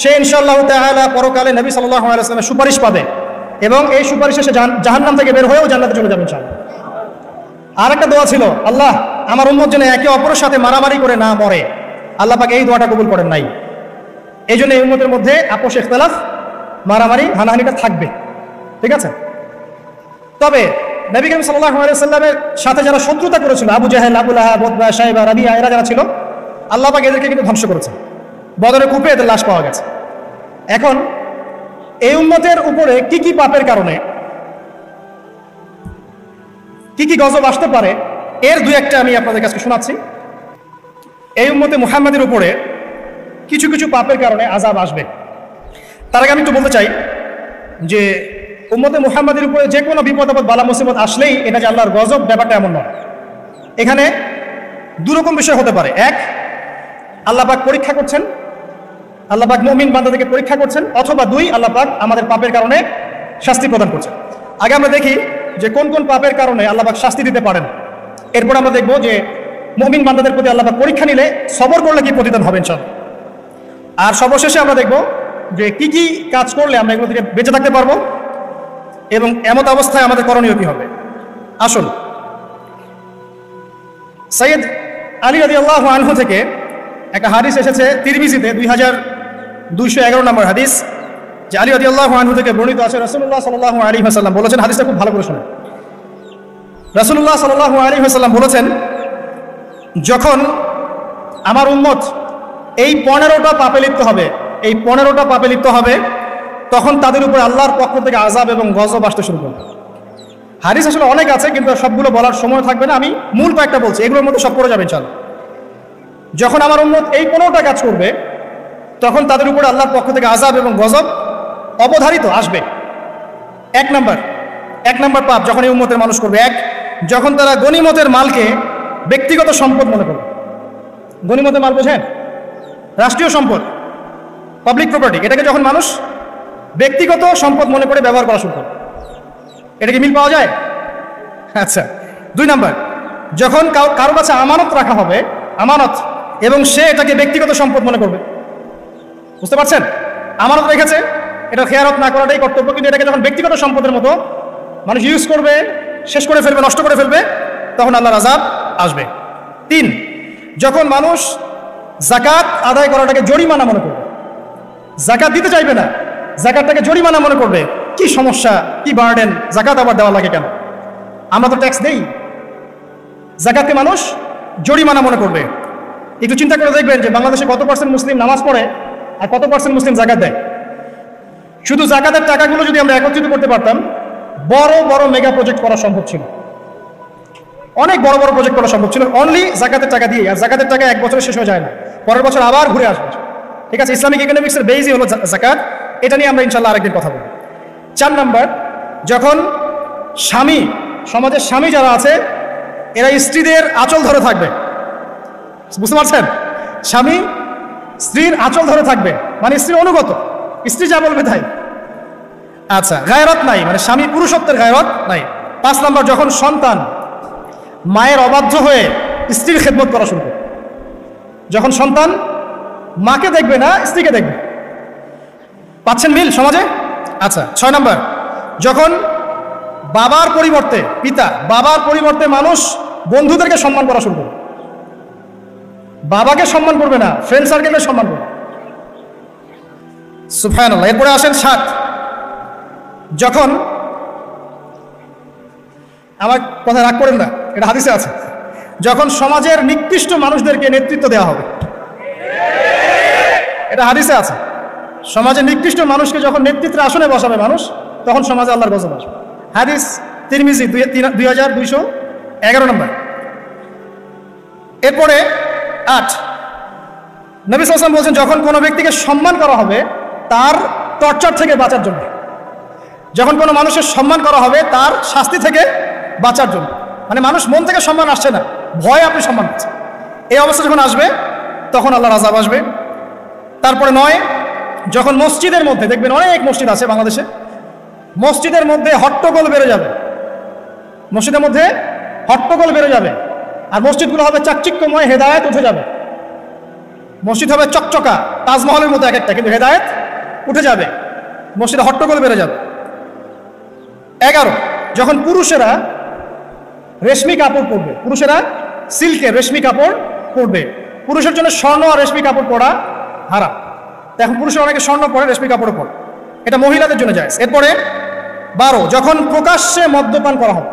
Speaker 1: সে ইনশাআল্লাহ তাআলা পরকালে নবী সাল্লাল্লাহু আলাইহি ওয়াসাল্লামের সুপারিশ পাবে এবং এই সুপারিশে সে জাহান্নাম থেকে বের হয়েও জান্নাতে চলে যাবে ইনশাআল্লাহ। আর একটা দোয়া ছিল, আল্লাহ আমার উম্মত যেন একে অপরের সাথে মারামারি করে না মরে। আল্লাহ পাক এই দোয়াটা কবুল করেন নাই। এই জন্য এই উম্মতের মধ্যে আপোষ ইখতিলাফ, মারামারি, হানাহানিটা থাকবে। ঠিক আছে? তবে নবী করিম সাল্লাল্লাহু আলাইহি ওয়াসাল্লামের সাথে যারা শত্রুতা করেছিল, আবু জাহেল, আবু লাহাব, উতবা, শাইবা, রাবিয়া, এরা যারা ছিল, আল্লাহ পাক এদেরকে কিন্তু ধ্বংস করেছেন। বদরের কূপে এদের লাশ পাওয়া গেছে। এখন এই উম্মতের উপরে কি কি পাপের কারণে কি কি গজব আসতে পারে এর দুই একটা আমি আপনাদের কাছে শোনাচ্ছি। এই উম্মতে মুহাম্মাদের উপরে কিছু কিছু পাপের কারণে আযাব আসবে। তার আগে আমি একটু বলতে চাই যে উম্মতে মুহাম্মাদের উপরে যে কোনো বিপদ আপদ, বালা মুসিবত আসলেই এটা যে আল্লাহর গজব, ব্যাপারটা এমন নয়। এখানে দুরকম বিষয় হতে পারে। এক, আল্লাহ পাক পরীক্ষা করছেন, আল্লাহ পাক মুমিন বান্দাদেরকে পরীক্ষা করছেন। অথবা দুই, আল্লাহ পাক আমাদের পাপের কারণে শাস্তি প্রদান করছেন। আগে আমরা দেখি যে কোন কোন পাপের কারণে আল্লাহ পাক শাস্তি দিতে পারেন। এরপর আমরা দেখব যে মুমিন বান্দাদের প্রতি আল্লাহ পাক পরীক্ষা নিলে সবর করলে কি প্রতিদান হবে ইনশাআল্লাহ। আর সর্বশেষে আমরা দেখব যে কি কি কাজ করলে আমরা এগুলো থেকে বেঁচে থাকতে পারবো এবং এমত অবস্থায় আমাদের করণীয় কি হবে। আসুন, সৈয়দ আলী রাদিয়াল্লাহু আনহু থেকে একটা হাদিস এসেছে তিরমিজিতে 2211 নম্বর হাদিস, যে আলী রাদিয়াল্লাহু আনহু থেকে বর্ণিত আছে, রাসূলুল্লাহ সাল্লাল্লাহু আলাইহি ওয়াসাল্লাম বলেছেন, হাদিসটা খুব ভালো করে শুনুন। রাসূলুল্লাহ সাল্লাল্লাহু আলাইহি ওয়াসাল্লাম বলেছেন, যখন আমার উম্মত এই 15টা পাপে লিপ্ত হবে, এই 15টা পাপে লিপ্ত হবে, তখন তাদের উপর আল্লাহর পক্ষ থেকে আযাব এবং গজব আসতে শুরু করবে। হাদিস আসলে অনেক আছে, কিন্তু সবগুলো বলার সময় থাকবে না। আমি মূল কয়েকটা বলছি, এগুলোর মধ্যে সব পড়ে যাবে ইনশাআল্লাহ। যখন আমার উম্মত এই 15টা কাজ করবে, তখন তাদের উপর আল্লাহর পক্ষ থেকে আযাব এবং গজব অবধারিত আসবে। এক নাম্বার পাপ যখন এই উম্মতের মানুষ করবে, এক, যখন তারা গনিমতের মালকে ব্যক্তিগত সম্পদ মনে করবে। গনিমতের মাল বোঝেন? রাষ্ট্রীয় সম্পদ, পাবলিক প্রপার্টি, এটাকে যখন মানুষ ব্যক্তিগত সম্পদ মনে করে ব্যবহার করা শুরু করে, এটা কি মিল পাওয়া যায়? আচ্ছা। 2 নাম্বার, যখন কারো কাছে আমানত রাখা হবে, আমানত, এবং সে এটাকে ব্যক্তিগত সম্পদ মনে করবে। বুঝতে পারছেন? আমানত রেখেছে, এটা খেয়ারত না করাটাই কর্তব্য, কিন্তু এটাকে যখন ব্যক্তিগত সম্পদের মতো মানুষ ইউজ করবে, শেষ করে ফেলবে, নষ্ট করে ফেলবে, তখন আল্লাহর আযাব আসবে। 3, যখন মানুষ যাকাত আদায় করাটাকে জরিমানা মনে করবে, যাকাত দিতে চাইবে না, যাকাতটাকে জরিমানা মনে করবে। কি সমস্যা, কি বার্ডেন, যাকাত আবার দেওয়া লাগে কেন? আমরা তো ট্যাক্স দেই। যাকাতকে মানুষ জরিমানা মনে করবে। একটু চিন্তা করে দেখবেন যে বাংলাদেশে কত % মুসলিম নামাজ পড়ে আর কত % মুসলিম যাকাত দেয়। শুধু যাকাতের টাকাগুলো যদি আমরা একত্রিত করতে পারতাম, বড় বড় মেগা প্রজেক্ট করা সম্ভব ছিল, অনেক বড় বড় প্রজেক্ট করা সম্ভব ছিল অনলি যাকাতের টাকা দিয়ে। আর যাকাতের টাকা এক বছরে শেষ হয়ে যায় না, পরের বছর আবার ঘুরে আসবে। ঠিক আছে? ইসলামিক ইকোনমিক্সের বেসই হলো যাকাত। এটা নিয়ে আমরা ইনশাআল্লাহ আরেকদিন কথা বলব। 4 নাম্বার, যখন স্বামী, সমাজের স্বামী যারা আছে, এরা স্ত্রীদের আঁচল ধরে থাকবে। বুঝতে পারছেন? স্বামী স্ত্রীর আঁচল ধরে থাকবে, মানে স্ত্রীর অনুগত, স্ত্রী যা বলবে তাই। আচ্ছা, গায়রত নাই, মানে স্বামী পুরুষত্বের গায়রত নাই। 5 নাম্বার, যখন সন্তান মায়ের অবাধ্য হয়ে স্ত্রীর খেদমত করা শুরু করে, যখন সন্তান মাকে দেখবে না, স্ত্রীকে দেখবে। পাচ্ছেন মিল সমাজে? আচ্ছা। 6 নাম্বার, যখন বাবার পরিবর্তে, পিতা, বাবার পরিবর্তে মানুষ বন্ধুদেরকে সম্মান করা শুরু করবে, বাবাকে সম্মান করবে না, ফ্রেন্ড সার্কেলকে সম্মান করবে। সুবহানাল্লাহ। এরপরে আসেন 7, যখন, আমার কথা রাগ করেন না, এটা হাদিসে আছে, যখন সমাজের নিকৃষ্ট মানুষদেরকে নেতৃত্ব দেওয়া হবে। এটা হাদিসে আছে, সমাজের নিকৃষ্ট মানুষকে যখন নেতৃত্বের আসনে বসাবে মানুষ, তখন সমাজে আল্লাহর গজব আসবে। হাদিস তিরমিজি 2211 নম্বর। এরপরে 8, নবী সাল্লাল্লাহু আলাইহি ওয়াসাল্লাম বলছেন, যখন কোনো ব্যক্তিকে সম্মান করা হবে তার টর্চার থেকে বাঁচার জন্য, যখন কোনো মানুষের সম্মান করা হবে তার শাস্তি থেকে বাঁচার জন্য, মানে মানুষ মন থেকে সম্মান আসছে না, ভয় আপনি সম্মান পাচ্ছেন, এই অবস্থা যখন আসবে তখন আল্লাহর আযাব আসবে। তারপরে 9, যখন মসজিদের মধ্যে, দেখবেন অনেক মসজিদ আছে বাংলাদেশে, মসজিদের মধ্যে হট্টগোল বেড়ে যাবে, মসজিদের মধ্যে হট্টগোল বেড়ে যাবে, আর মসজিদগুলো হবে চাকচিক্যময়, হেদায়েত উঠে যাবে, মসজিদ হবে চকচকা তাজমহলের মতো এক একটা, কিন্তু হেদায়েত উঠে যাবে, মসজিদে হট্টগোল বেড়ে যাবে। 11, যখন পুরুষেরা রেশমি কাপড় পরবে, পুরুষেরা সিল্কের রেশমি কাপড় পরবে, পুরুষের জন্য স্বর্ণ আর রেশমি কাপড় পরা হারাম। এখন পুরুষের অনেকে স্বর্ণ পরে, রেশমি কাপড় পরে, এটা মহিলাদের জন্য জায়েজ। এরপরে 12, যখন প্রকাশ্যে মদ্যপান করা হবে,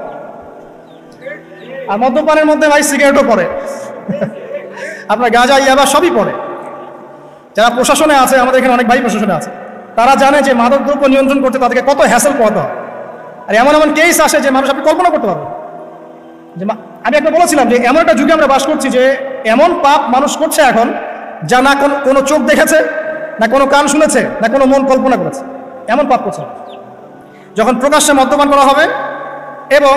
Speaker 1: আর মদ্যপানের মধ্যে ভাই সিগারেটও পড়ে, আপনার গাঁজা ইয়াবা সবই পড়ে। যারা প্রশাসনে আছে, আমাদের এখানে অনেক ভাই প্রশাসনে আছে, তারা জানে যে মাদকদ্রব্য নিয়ন্ত্রণ করতে তাদেরকে কত হ্যাসেল পোহাতে হয়। আর এমন এমন কেস আসে যে মানুষ আপনি কল্পনা করতে পারবেন। যে আমি একটা বলেছিলাম যে এমন একটা যুগে আমরা বাস করছি যে এমন পাপ মানুষ করছে এখন, যা না কোনো চোখ দেখেছে, না কোনো কান শুনেছে, না কোনো মন কল্পনা করেছে, এমন পাপ করছে। যখন প্রকাশ্যে মদ্যপান করা হবে, এবং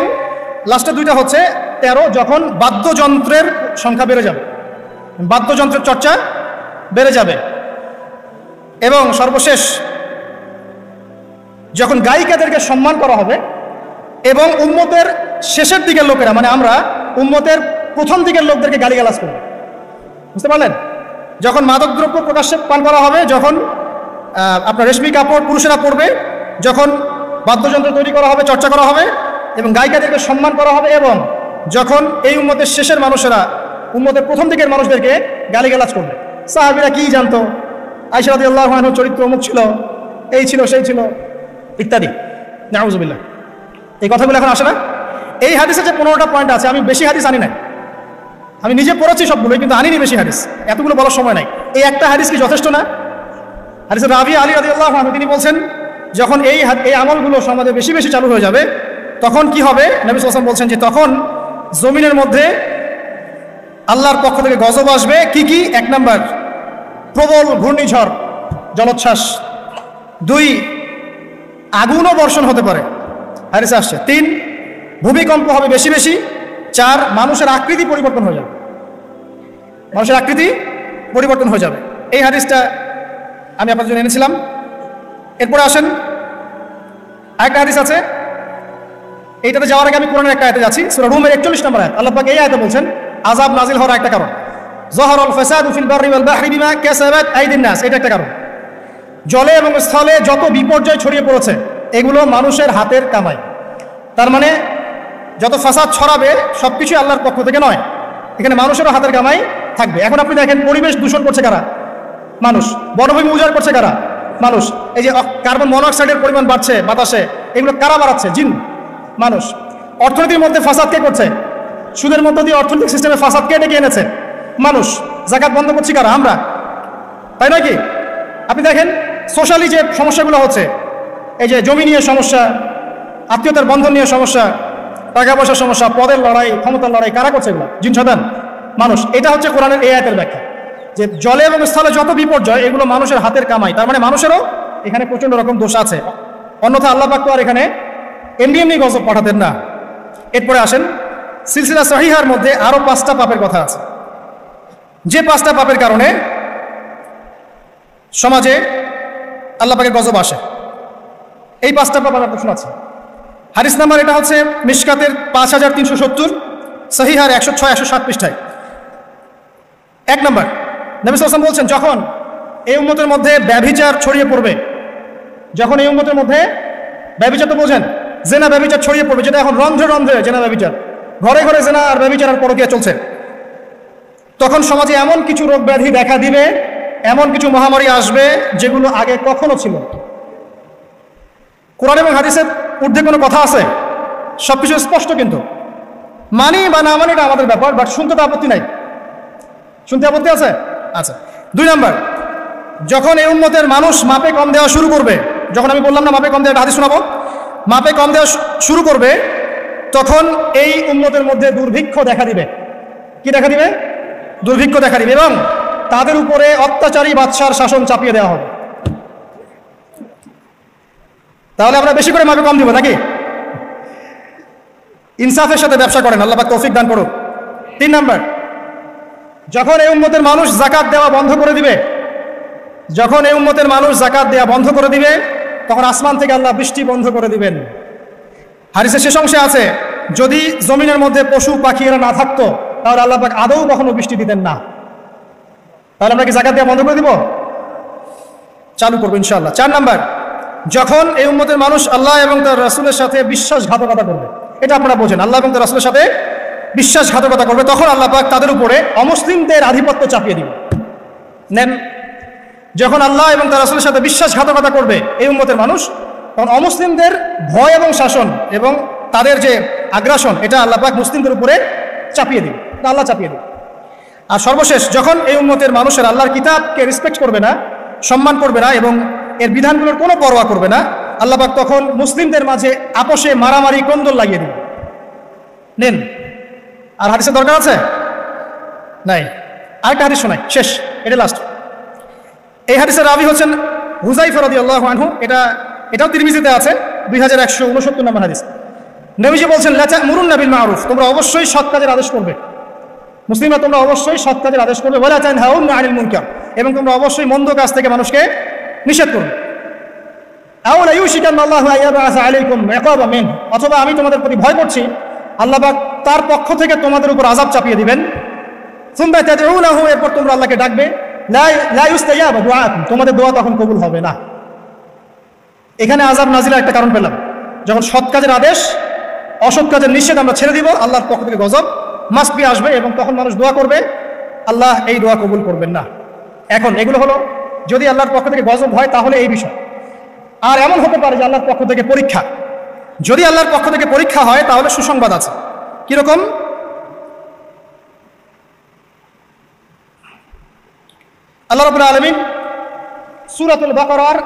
Speaker 1: লাস্টে 2টা হচ্ছে 13, যখন বাদ্যযন্ত্রের সংখ্যা বেড়ে যাবে, বাদ্যযন্ত্রের চর্চা বেড়ে যাবে, এবং সর্বশেষ যখন গায়িকাদেরকে সম্মান করা হবে, এবং উম্মতের শেষের দিকের লোকেরা, মানে আমরা উম্মতের প্রথম দিকের লোকদেরকে গালিগালাজ করব। বুঝতে পারলেন? যখন মাদকদ্রব্য প্রকাশ্যে পান করা হবে, যখন আপনার রেশমি কাপড় পুরুষেরা পরবে, যখন বাদ্যযন্ত্র তৈরি করা হবে, চর্চা করা হবে, এবং গায়িকাদেরকে সম্মান করা হবে, এবং যখন এই উম্মতের শেষের মানুষেরা উম্মতের প্রথম দিকের মানুষদেরকে গালিগালাজ করবে। সাহাবীরা কি জানতো, আয়েশা রাদিয়াল্লাহু আনহার চরিত্র অমুক ছিল, এই ছিল, সেই ছিল, ইত্যাদি। নাউযুবিল্লাহ। এই কথাগুলো এখন আসে না। এই হাদিসে যে 15টা পয়েন্ট আছে, আমি বেশি হাদিস আনি নাই, আমি নিজে পড়েছি সবগুলোই, কিন্তু আনিনি বেশি হাদিস, এতগুলো বলার সময় নাই। এই একটা হাদিস কি যথেষ্ট না? হাদিসে রাবি আলী রাদিয়াল্লাহু আনহু তিনি বলছেন, যখন এই আমলগুলো সমাজে বেশি বেশি চালু হয়ে যাবে, তখন কি হবে? নবী সাল্লাল্লাহু আলাইহি ওয়াসাল্লাম বলছেন যে তখন জমিনের মধ্যে আল্লাহর পক্ষ থেকে গজব আসবে। কি কি? 1 নাম্বার, প্রবল ঘূর্ণিঝড়, জলোচ্ছ্বাস। 2, আগুনও বর্ষণ হতে পারে, হাদিসে আসছে। 3, ভূমিকম্প হবে বেশি বেশি। 4, মানুষের আকৃতি পরিবর্তন হয়ে যাবে, মানুষের আকৃতি পরিবর্তন হয়ে যাবে। এই হাদিসটা আমি আপনার জন্য এনেছিলাম। এরপরে আসেন, আরেকটা হাদিস আছে, এইটাতে যাওয়ার আগে আমি কোরআনের একটা আয়াতে যাচ্ছি, সূরা রুমের 41 নম্বর আয়াত। আল্লাহ পাক এই আয়াতে বলছেন আযাব নাজিল হওয়ার একটা কারণ, যাহারাল ফাসাদু ফিল বাররি ওয়াল বাহরি বিমা কাসাবাত আইদিন নাস, এটা একটা কারণ। জলে এবং স্থলে যত বিপর্যয় ছড়িয়ে পড়েছে, এগুলো মানুষের হাতের কামাই। তার মানে যত ফাসাদ ছড়াবে সবকিছু আল্লাহর পক্ষ থেকে নয়, এখানে মানুষেরও হাতের কামাই থাকবে। এখন আপনি দেখেন, পরিবেশ দূষণ করছে কারা? মানুষ। বনভূমি উজাড় করছে কারা? মানুষ। এই যে কার্বন মনোক্সাইডের পরিমাণ বাড়ছে বাতাসে, এগুলো কারা বাড়াচ্ছে? জিন, মানুষ। অর্থনীতির মধ্যে ফাসাদ কে করছে? সুদের মধ্য দিয়ে অর্থনৈতিক সিস্টেমে ফাসাদ কে ডেকে এনেছে? মানুষ। যাকাত বন্ধ করছি কারা? আমরা, তাই নয় কি? আপনি দেখেন সোশ্যালি যে সমস্যাগুলো হচ্ছে, এই যে জমি নিয়ে সমস্যা, আত্মীয়তার বন্ধন নিয়ে সমস্যা, টাকা পয়সার সমস্যা, পদের লড়াই, ক্ষমতার লড়াই, কারা করছে এগুলো? জিন শয়তান, মানুষ। এটা হচ্ছে কোরআনের এই আয়াতের ব্যাখ্যা, যে জলে এবং স্থলে যত বিপর্যয়, এগুলো মানুষের হাতের কামাই। তার মানে মানুষেরও এখানে প্রচন্ড রকম দোষ আছে, অন্যথা আল্লাহ পাক তো আর এখানে এমনি এমনি গজব পাঠাতেন না। এরপরে আসেন, সিলসিলা সহিহার মধ্যে আরো 5টা পাপের কথা আছে, যে 5টা পাপের কারণে সমাজে আল্লাহ পাকের গজব আসে। এই 5টা পাপ আমরা শোনাচ্ছি। হাদিস নাম্বার এটা হচ্ছে মিশকাতের 5370, সহিহার 106-107 পৃষ্ঠায়। 1 নম্বর, নবী সাল্লাল্লাহু আলাইহি ওয়াসাল্লাম বলছেন, যখন এই উম্মতের মধ্যে ব্যভিচার ছড়িয়ে পড়বে, যখন এই উম্মতের মধ্যে ব্যভিচার, তো বোঝেন জেনা ব্যভিচার ছড়িয়ে পড়বে, যেটা এখন রন্ধ্রে রন্ধ্রে জেনা ব্যভিচার, ঘরে ঘরে জেনা আর ব্যভিচার আর পরকীয়া চলছে, তখন সমাজে এমন কিছু রোগ ব্যাধি দেখা দিবে, এমন কিছু মহামারী আসবে যেগুলো আগে কখনো ছিল। কোরআন এবং হাদিসের ঊর্ধ্বে কোনো কথা আছে? সবকিছু স্পষ্ট, কিন্তু মানি বা না মানি এটা আমাদের ব্যাপার, বাট শুনতে তো আপত্তি নাই। শুনতে আপত্তি আছে? আচ্ছা। 2 নাম্বার, যখন এই উম্মতের মানুষ মাপে কম দেওয়া শুরু করবে, যখন আমি বললাম না মাপে কম দেওয়া, হাদিস শোনাবো, মাপে কম দেওয়া শুরু করবে, তখন এই উম্মতের মধ্যে দুর্ভিক্ষ দেখা দিবে। কি দেখা দিবে? দুর্ভিক্ষ দেখা দিবে, এবং তাদের উপরে অত্যাচারী বাদশার শাসন চাপিয়ে দেওয়া হবে। তাহলে আমরা বেশি করে মাপে কম দিব নাকি? ইনসাফের সাথে ব্যবসা করেন, আল্লাহ পাক তৌফিক দান করুন। 3 নাম্বার, যখন এই উম্মতের মানুষ যাকাত দেওয়া বন্ধ করে দিবে, যখন এই উম্মতের মানুষ যাকাত দেওয়া বন্ধ করে দিবে, তখন আসমান থেকে আল্লাহ বৃষ্টি বন্ধ করে দিবেন। হাদিসের শেষ অংশে আছে, যদি জমিনের মধ্যে পশু পাখি এরা না থাকতো তাহলে আল্লাহ পাক আদৌ কখনো বৃষ্টি দিতেন না। তাহলে আমরা কি যাকাত দেওয়া বন্ধ করে দিব? চালু করবো ইনশাআল্লাহ। 4 নাম্বার, যখন এই উম্মতের মানুষ আল্লাহ এবং তার রাসূলের সাথে বিশ্বাসঘাতকতা করবে, এটা আপনারা বোঝেন, আল্লাহ এবং তার রাসূলের সাথে বিশ্বাসঘাতকতা করবে, তখন আল্লাহ পাক তাদের উপরে অমুসলিমদের আধিপত্য চাপিয়ে দিবে। নেন, যখন আল্লাহ এবং তার রাসূলের সাথে বিশ্বাসঘাতকতা করবে এই উম্মতের মানুষ, তখন অমুসলিমদের ভয় এবং শাসন এবং তাদের যে আগ্রাসন, এটা আল্লাহ পাক মুসলিমদের উপরে চাপিয়ে দিবে, আল্লাহ চাপিয়ে দিবে। আর সর্বশেষ, যখন এই উম্মতের মানুষের আল্লাহর কিতাবকে রেসপেক্ট করবে না, সম্মান করবে না এবং এর বিধানগুলোর কোনো পরোয়া করবে না, আল্লাহ পাক তখন মুসলিমদের মাঝে আপোষে মারামারি কোন্দল লাগিয়ে দিবে। নেন, আর হাদিসের দরকার আছে? নাই। আরেকটা হাদিস শোনাই, শেষ, এটা লাস্ট। এই হাদিসের রাবি হচ্ছেন হুযায়ফা রাদিয়াল্লাহু আনহু। এটাও তিরমিজিতে আছে, 2169 নম্বর হাদিস। নবীজি বলছেন, লা তা'মুরুন্না বিল মা'রুফ, তোমরা অবশ্যই সৎ কাজের আদেশ করবে। মুসলিমরা তোমরা অবশ্যই সৎ কাজের আদেশ করবে। ওয়ালা তানহাউনা আনিল মুনকার, এবং তোমরা অবশ্যই মন্দ কাজ থেকে মানুষকে নিষেধ করবে। আও লা ইউশিকান্নাল্লাহু আইয়াবআসা আলাইকুম ইকাবাম মিন, অথবা আমি তোমাদের প্রতি ভয় করছি আল্লাহ পাক তার পক্ষ থেকে তোমাদের উপর আযাব চাপিয়ে দিবেন। সুম্মা তাদউনাহু, এরপর তোমরা আল্লাহকে ডাকবে, লা ইউস্তাজাবু দুআকুম, তোমাদের দোয়া তখন কবুল হবে না। এখানে আযাব নাজিলের একটা কারণ পেলাম, যখন সৎ কাজের আদেশ, অসৎ কাজের নিষেধ আমরা ছেড়ে দিব, আল্লাহর পক্ষ থেকে গজব মাস্ট বি আসবে, এবং তখন মানুষ দোয়া করবে, আল্লাহ এই দোয়া কবুল করবেন না। এখন এগুলো হলো যদি আল্লাহর পক্ষ থেকে গজব হয় তাহলে এই বিষয়। আর এমন হতে পারে যে আল্লাহর পক্ষ থেকে পরীক্ষা, যদি আল্লাহর পক্ষ থেকে পরীক্ষা হয় তাহলে সুসংবাদ আছে। কিরকম? আল্লাহ রাব্বুল আলামিন সূরাতুল বাকারার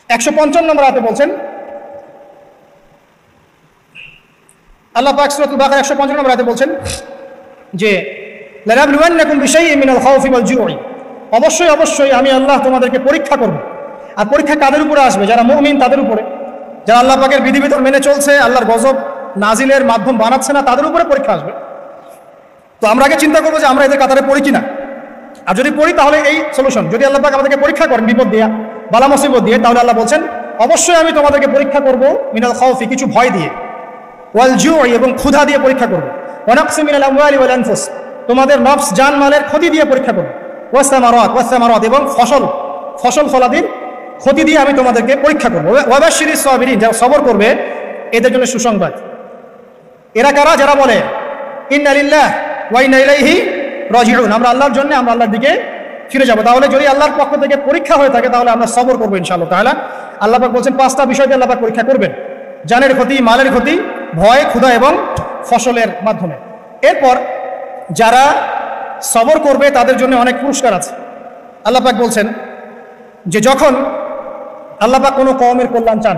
Speaker 1: 155 নম্বর আয়াতে বলছেন, আল্লাহ পাক সূরাতুল বাকারা 155 নম্বর আয়াতে বলছেন যে লানাবলুওয়ান্নাকুম বিশাইইন মিনাল খাউফি ওয়াল জু'i, অবশ্যই অবশ্যই আমি আল্লাহ তোমাদেরকে পরীক্ষা করব। আর পরীক্ষা কাদের উপরে আসবে? যারা মুমিন তাদের উপরে, যারা আল্লাহ পাকের বিধিবিধান মেনে চলছে, আল্লাহর গজব নাজিলের মাধ্যম বানাচ্ছে না, তাদের উপরে পরীক্ষা আসবে। তো আমরা আগে চিন্তা করবো যে আমরা এদের কাতারে পড়ি কিনা, আর যদি পড়ি তাহলে এই সলিউশন। যদি আল্লাহ পাক আমাদেরকে পরীক্ষা করেন বিপদ দিয়ে, বালা মুসিবত দিয়ে, তাহলে আল্লাহ বলছেন অবশ্যই আমি তোমাদেরকে পরীক্ষা করব মিনাল খাউফি, কিছু ভয় দিয়ে, ওয়াল জু'i, এবং ক্ষুধা দিয়ে পরীক্ষা করব, ওয়া নাকসি মিনাল আমওয়ালি ওয়াল আনফুস, তোমাদের নফস জান মালের ক্ষতি দিয়ে পরীক্ষা করব, ওয়াস সামারাত, এবং ফসল ফলাদির ক্ষতি দিয়ে আমি তোমাদেরকে পরীক্ষা করব, ওয়া বাশশিরিস সাবিরিন, যারা সবর করবে এদের জন্য সুসংবাদ। এরা কারা? যারা বলে ইন্না লিল্লাহি ওয়া ইন্না ইলাইহি রাজিউন, আমরা আল্লাহর জন্য, আমরা আল্লাহর দিকে ফিরে যাব। তাহলে যদি আল্লাহর পক্ষ থেকে পরীক্ষা হয়ে থাকে তাহলে আমরা সবর করবো ইনশাআল্লাহ তাআলা। আল্লাহ পাক বলছেন 5টা বিষয় দিয়ে আল্লাহ পাক পরীক্ষা করবেন, জানের ক্ষতি, মালের ক্ষতি, ভয়, ক্ষুধা এবং ফসলের মাধ্যমে। এরপর যারা সবর করবে তাদের জন্য অনেক পুরস্কার আছে। আল্লাহ পাক বলছেন যে যখন আল্লাহ পাক কোনো কওমের কল্যাণ চান,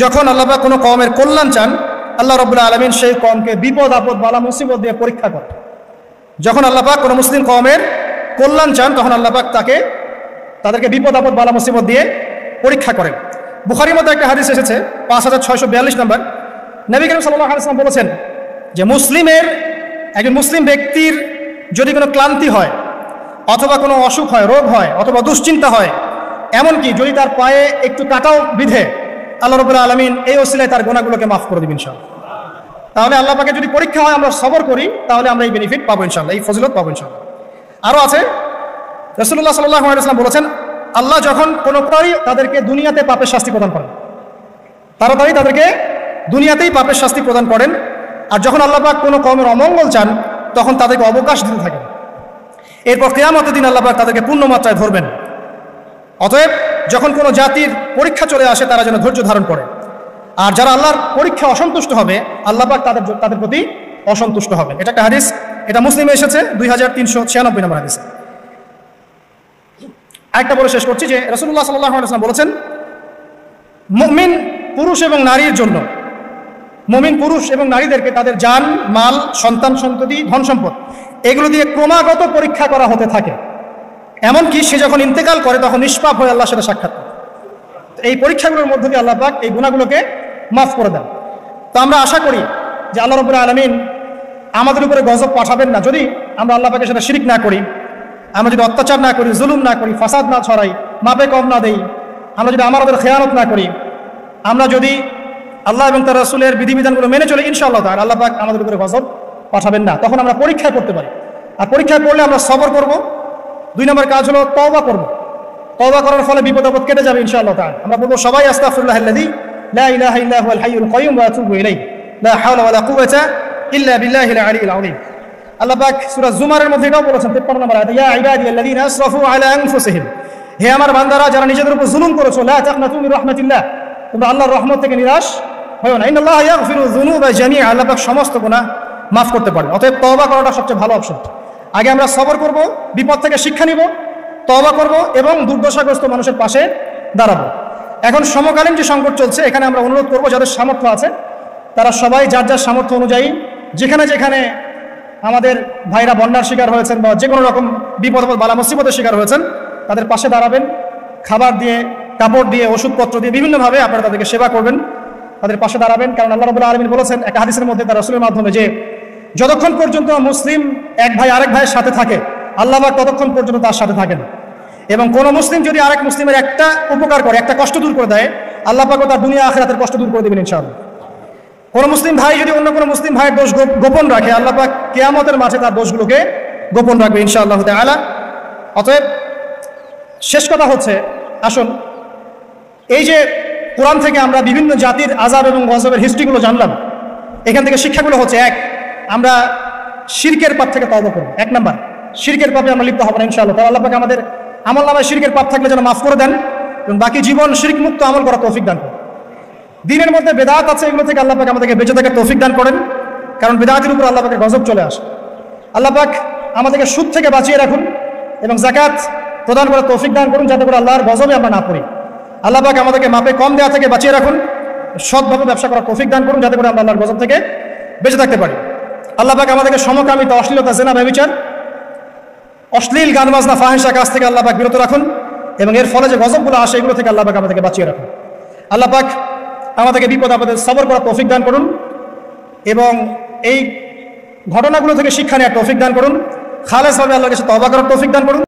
Speaker 1: যখন আল্লাহ পাক কোনো কওমের কল্যাণ চান, আল্লাহ রাব্বুল আলামিন সেই কওমকে বিপদ আপদ বালা মুসিবত দিয়ে পরীক্ষা করেন। যখন আল্লাহ পাক কোনো মুসলিম কওমের কল্যাণ চান তখন আল্লাহ পাক তাদেরকে বিপদ আপদ বালা মুসিবত দিয়ে পরীক্ষা করেন। বুখারীর মধ্যে একটা হাদিস এসেছে 5642 নম্বর, নবী করিম সাল্লাল্লাহু আলাইহি ওয়াসাল্লাম বলেছেন যে একজন মুসলিম ব্যক্তির যদি কোনো ক্লান্তি হয়, অথবা কোনো অসুখ হয়, রোগ হয়, অথবা দুশ্চিন্তা হয়, এমনকি যদি তার পায়ে একটু কাটাও বিধে, আল্লাহ রাব্বুল আলামিন এই ওসিলায় তার গুনাহগুলোকে মাফ করে দিবেন ইনশাআল্লাহ। তাহলে আল্লাহ পাকের যদি পরীক্ষা হয়, আমরা সবর করি, তাহলে আমরা এই বেনিফিট পাবো ইনশাআল্লাহ, এই ফজিলত পাবো ইনশাআল্লাহ। আরও আছে, রাসূলুল্লাহ সাল্লাল্লাহু আলাইহি ওয়াসাল্লাম বলেছেন, আল্লাহ যখন কোনো প্রাণী তাদেরকে দুনিয়াতে পাপের শাস্তি প্রদান করেন, তাড়াতাড়ি তাদেরকে দুনিয়াতেই পাপের শাস্তি প্রদান করেন, আর যখন আল্লাহ পাক কোনো কওমের অমঙ্গল চান তখন তাদেরকে অবকাশ দিতে থাকেন। এরপর কিয়ামতের দিন আল্লাহ পাক তাদেরকে পূর্ণ মাত্রায় ধরবেন। অতএব যখন কোনো জাতির পরীক্ষা চলে আসে তারা যেন ধৈর্য ধারণ করে, আর যারা আল্লাহর পরীক্ষা অসন্তুষ্ট হবে আল্লাহ পাক তাদের প্রতি অসন্তুষ্ট হবেন। এটা একটা হাদিস, এটা মুসলিমে এসেছে 2396 নম্বর হাদিস। আরেকটা বলে শেষ করছি যে রাসূলুল্লাহ সাল্লাল্লাহু আলাইহি ওয়াসাল্লাম বলেছেন, মুমিন পুরুষ এবং নারীর জন্য, মুমিন পুরুষ এবং নারীদেরকে তাদের জান, মাল, সন্তান সন্ততি, ধন সম্পদ এগুলো দিয়ে ক্রমাগত পরীক্ষা করা হতে থাকে। এমনকি সে যখন ইন্তেকাল করে তখন নিষ্পাপ হয়ে আল্লাহর সাথে সাক্ষাৎ করে। এই পরীক্ষাগুলোর মধ্য দিয়ে আল্লাহ পাক এই গুনাহগুলোকে মাফ করে দেন। তো আমরা আশা করি যে আল্লাহ রাব্বুল আলামিন আমাদের উপরে গজব পাঠাবেন না যদি আমরা আল্লাহ পাকের সাথে শিরক না করি, আমরা যদি অত্যাচার না করি, জুলুম না করি, ফাসাদ না ছড়াই, মাপে কম না দেই, আমরা যদি আমাদের খেয়ানত না করি, আমরা যদি আল্লাহ এবং তার রাসূলের বিধিবিধানগুলো মেনে চলে, ইনশাআল্লাহ তাআলা আল্লাহ পাক আমাদের উপরে গজব পাঠাবেন না। তখন আমরা পরীক্ষায় পড়তে পারি, আর পরীক্ষায় পড়লে আমরা সবর করব। 2 নম্বর কাজ হলো তওবা করব। তওবা করার ফলে বিপদ আপদ কেটে যাবে ইনশাআল্লাহ তাআলা। আমরা বলবো সবাই আস্তাগফিরুল্লাহাল্লাযী লা ইলাহা ইল্লা হুয়াল হাইয়ুল কাইয়্যুম ওয়া আতুবু ইলাইহি লা হাওলা ওয়ালা কুওয়াতা ইল্লা বিল্লাহিল আলিয়্যিল আযীম। আল্লাহ পাক সূরা জুমারের মধ্যে এটাও বলেছেন 53 নম্বর আয়াতে, ইয়া ইবাদিয়াল্লাযীনা আসরাফু আলা আনফুসিহিম, হে আমার বান্দারা যারা নিজেদের উপর জুলুম করেছো, লা তাকনাতু মির রাহমাতিল্লাহ, তোমরা আল্লাহর রহমত থেকে নিরাশ হয়ো না। ইন্নাল্লাহা ইয়াগফিরু যুনুবা জামিআ, আল্লাহ পাক সমস্ত গুনাহ মাফ করতে পারেন। অতএব তওবা করাটা সবচেয়ে ভালো অপশন। আগে আমরা সবর করব, বিপদ থেকে শিক্ষা নিব, তওবা করব এবং দুর্দশাগ্রস্ত মানুষের পাশে দাঁড়াবো। এখন সমকালীন যে সংকট চলছে এখানে আমরা অনুরোধ করব যাদের সামর্থ্য আছে তারা সবাই যার যার সামর্থ্য অনুযায়ী যেখানে যেখানে আমাদের ভাইরা বন্যার শিকার হয়েছেন বা যে কোনো রকম বিপদ বালা মুসিবতের শিকার হয়েছেন তাদের পাশে দাঁড়াবেন, খাবার দিয়ে, কাপড় দিয়ে, ওষুধপত্র দিয়ে বিভিন্নভাবে আপনারা তাদেরকে সেবা করবেন, তাদের পাশে দাঁড়াবেন। কারণ আল্লাহ রাব্বুল আলামিন বলেছেন একটা হাদিসের মধ্যে তার রাসূলের মাধ্যমে যে যতক্ষণ পর্যন্ত মুসলিম এক ভাই আরেক ভাইয়ের সাথে থাকে আল্লাহ পাক ততক্ষণ পর্যন্ত তার সাথে থাকেন। এবং কোন মুসলিম যদি আরেক মুসলিমের একটা উপকার করে, একটা কষ্ট দূর করে দেয়, আল্লাহ পাক তার দুনিয়া আখিরাতের কষ্ট দূর করে দেবেন ইনশাআল্লাহ। কোন মুসলিম ভাই যদি অন্য কোনো মুসলিম ভাইয়ের দোষ গোপন রাখে আল্লাহ পাক কিয়ামতের মাঠে তার দোষগুলোকে গোপন রাখবে ইনশাআল্লাহ তাআলা। অতএব শেষ কথা হচ্ছে, আসুন এই যে কোরআন থেকে আমরা বিভিন্ন জাতির আযাব এবং গজবের হিস্ট্রিগুলো জানলাম, এখান থেকে শিক্ষাগুলো হচ্ছে, এক, আমরা শিরকের পাপ থেকে তওবা করব। 1 নাম্বার, শিরকের পাপে আমরা লিপ্ত হব না ইনশাআল্লাহ। তাহলে আল্লাহ পাক আমাদের আমলনামায় শিরকের পাপ থাকলে যেন মাফ করে দেন এবং বাকি জীবন শিরক মুক্ত আমল করার তৌফিক দান করেন। দিনের মধ্যে বেদাত আছে, এগুলো থেকে আল্লাহ পাক আমাদেরকে বেঁচে থাকার তৌফিক দান করেন, কারণ বেদাতের উপর আল্লাহ পাকের গজব চলে আসে। আল্লাহ পাক আমাদেরকে সুদ থেকে বাঁচিয়ে রাখুন এবং যাকাত প্রদান করার তৌফিক দান করুন যাতে করে আল্লাহর গজবে আমরা না পড়ি। আল্লাহ পাক আমাদেরকে মাপে কম দেওয়া থেকে বাঁচিয়ে রাখুন, সৎভাবে ব্যবসা করার তৌফিক দান করুন যাতে করে আমরা আল্লাহর গজব থেকে বেঁচে থাকতে পারি। আল্লাহ পাক আমাদেরকে সমকামিতা, অশ্লীলতা, জিনা, ব্যভিচার, অশ্লীল গান বাজনা, ফাহিশা কাজ থেকে আল্লাহ পাক বিরত রাখুন এবং এর ফলে যে গজবগুলো আসে এগুলো থেকে আল্লাহ পাক আমাদেরকে বাঁচিয়ে রাখুন। আল্লাহ পাক আমাদেরকে বিপদ আপদে সবর করার তৌফিক দান করুন এবং এই ঘটনাগুলো থেকে শিক্ষা নেওয়ার তৌফিক দান করুন, খালেসভাবে আল্লাহর কাছে তওবা করার তৌফিক দান করুন।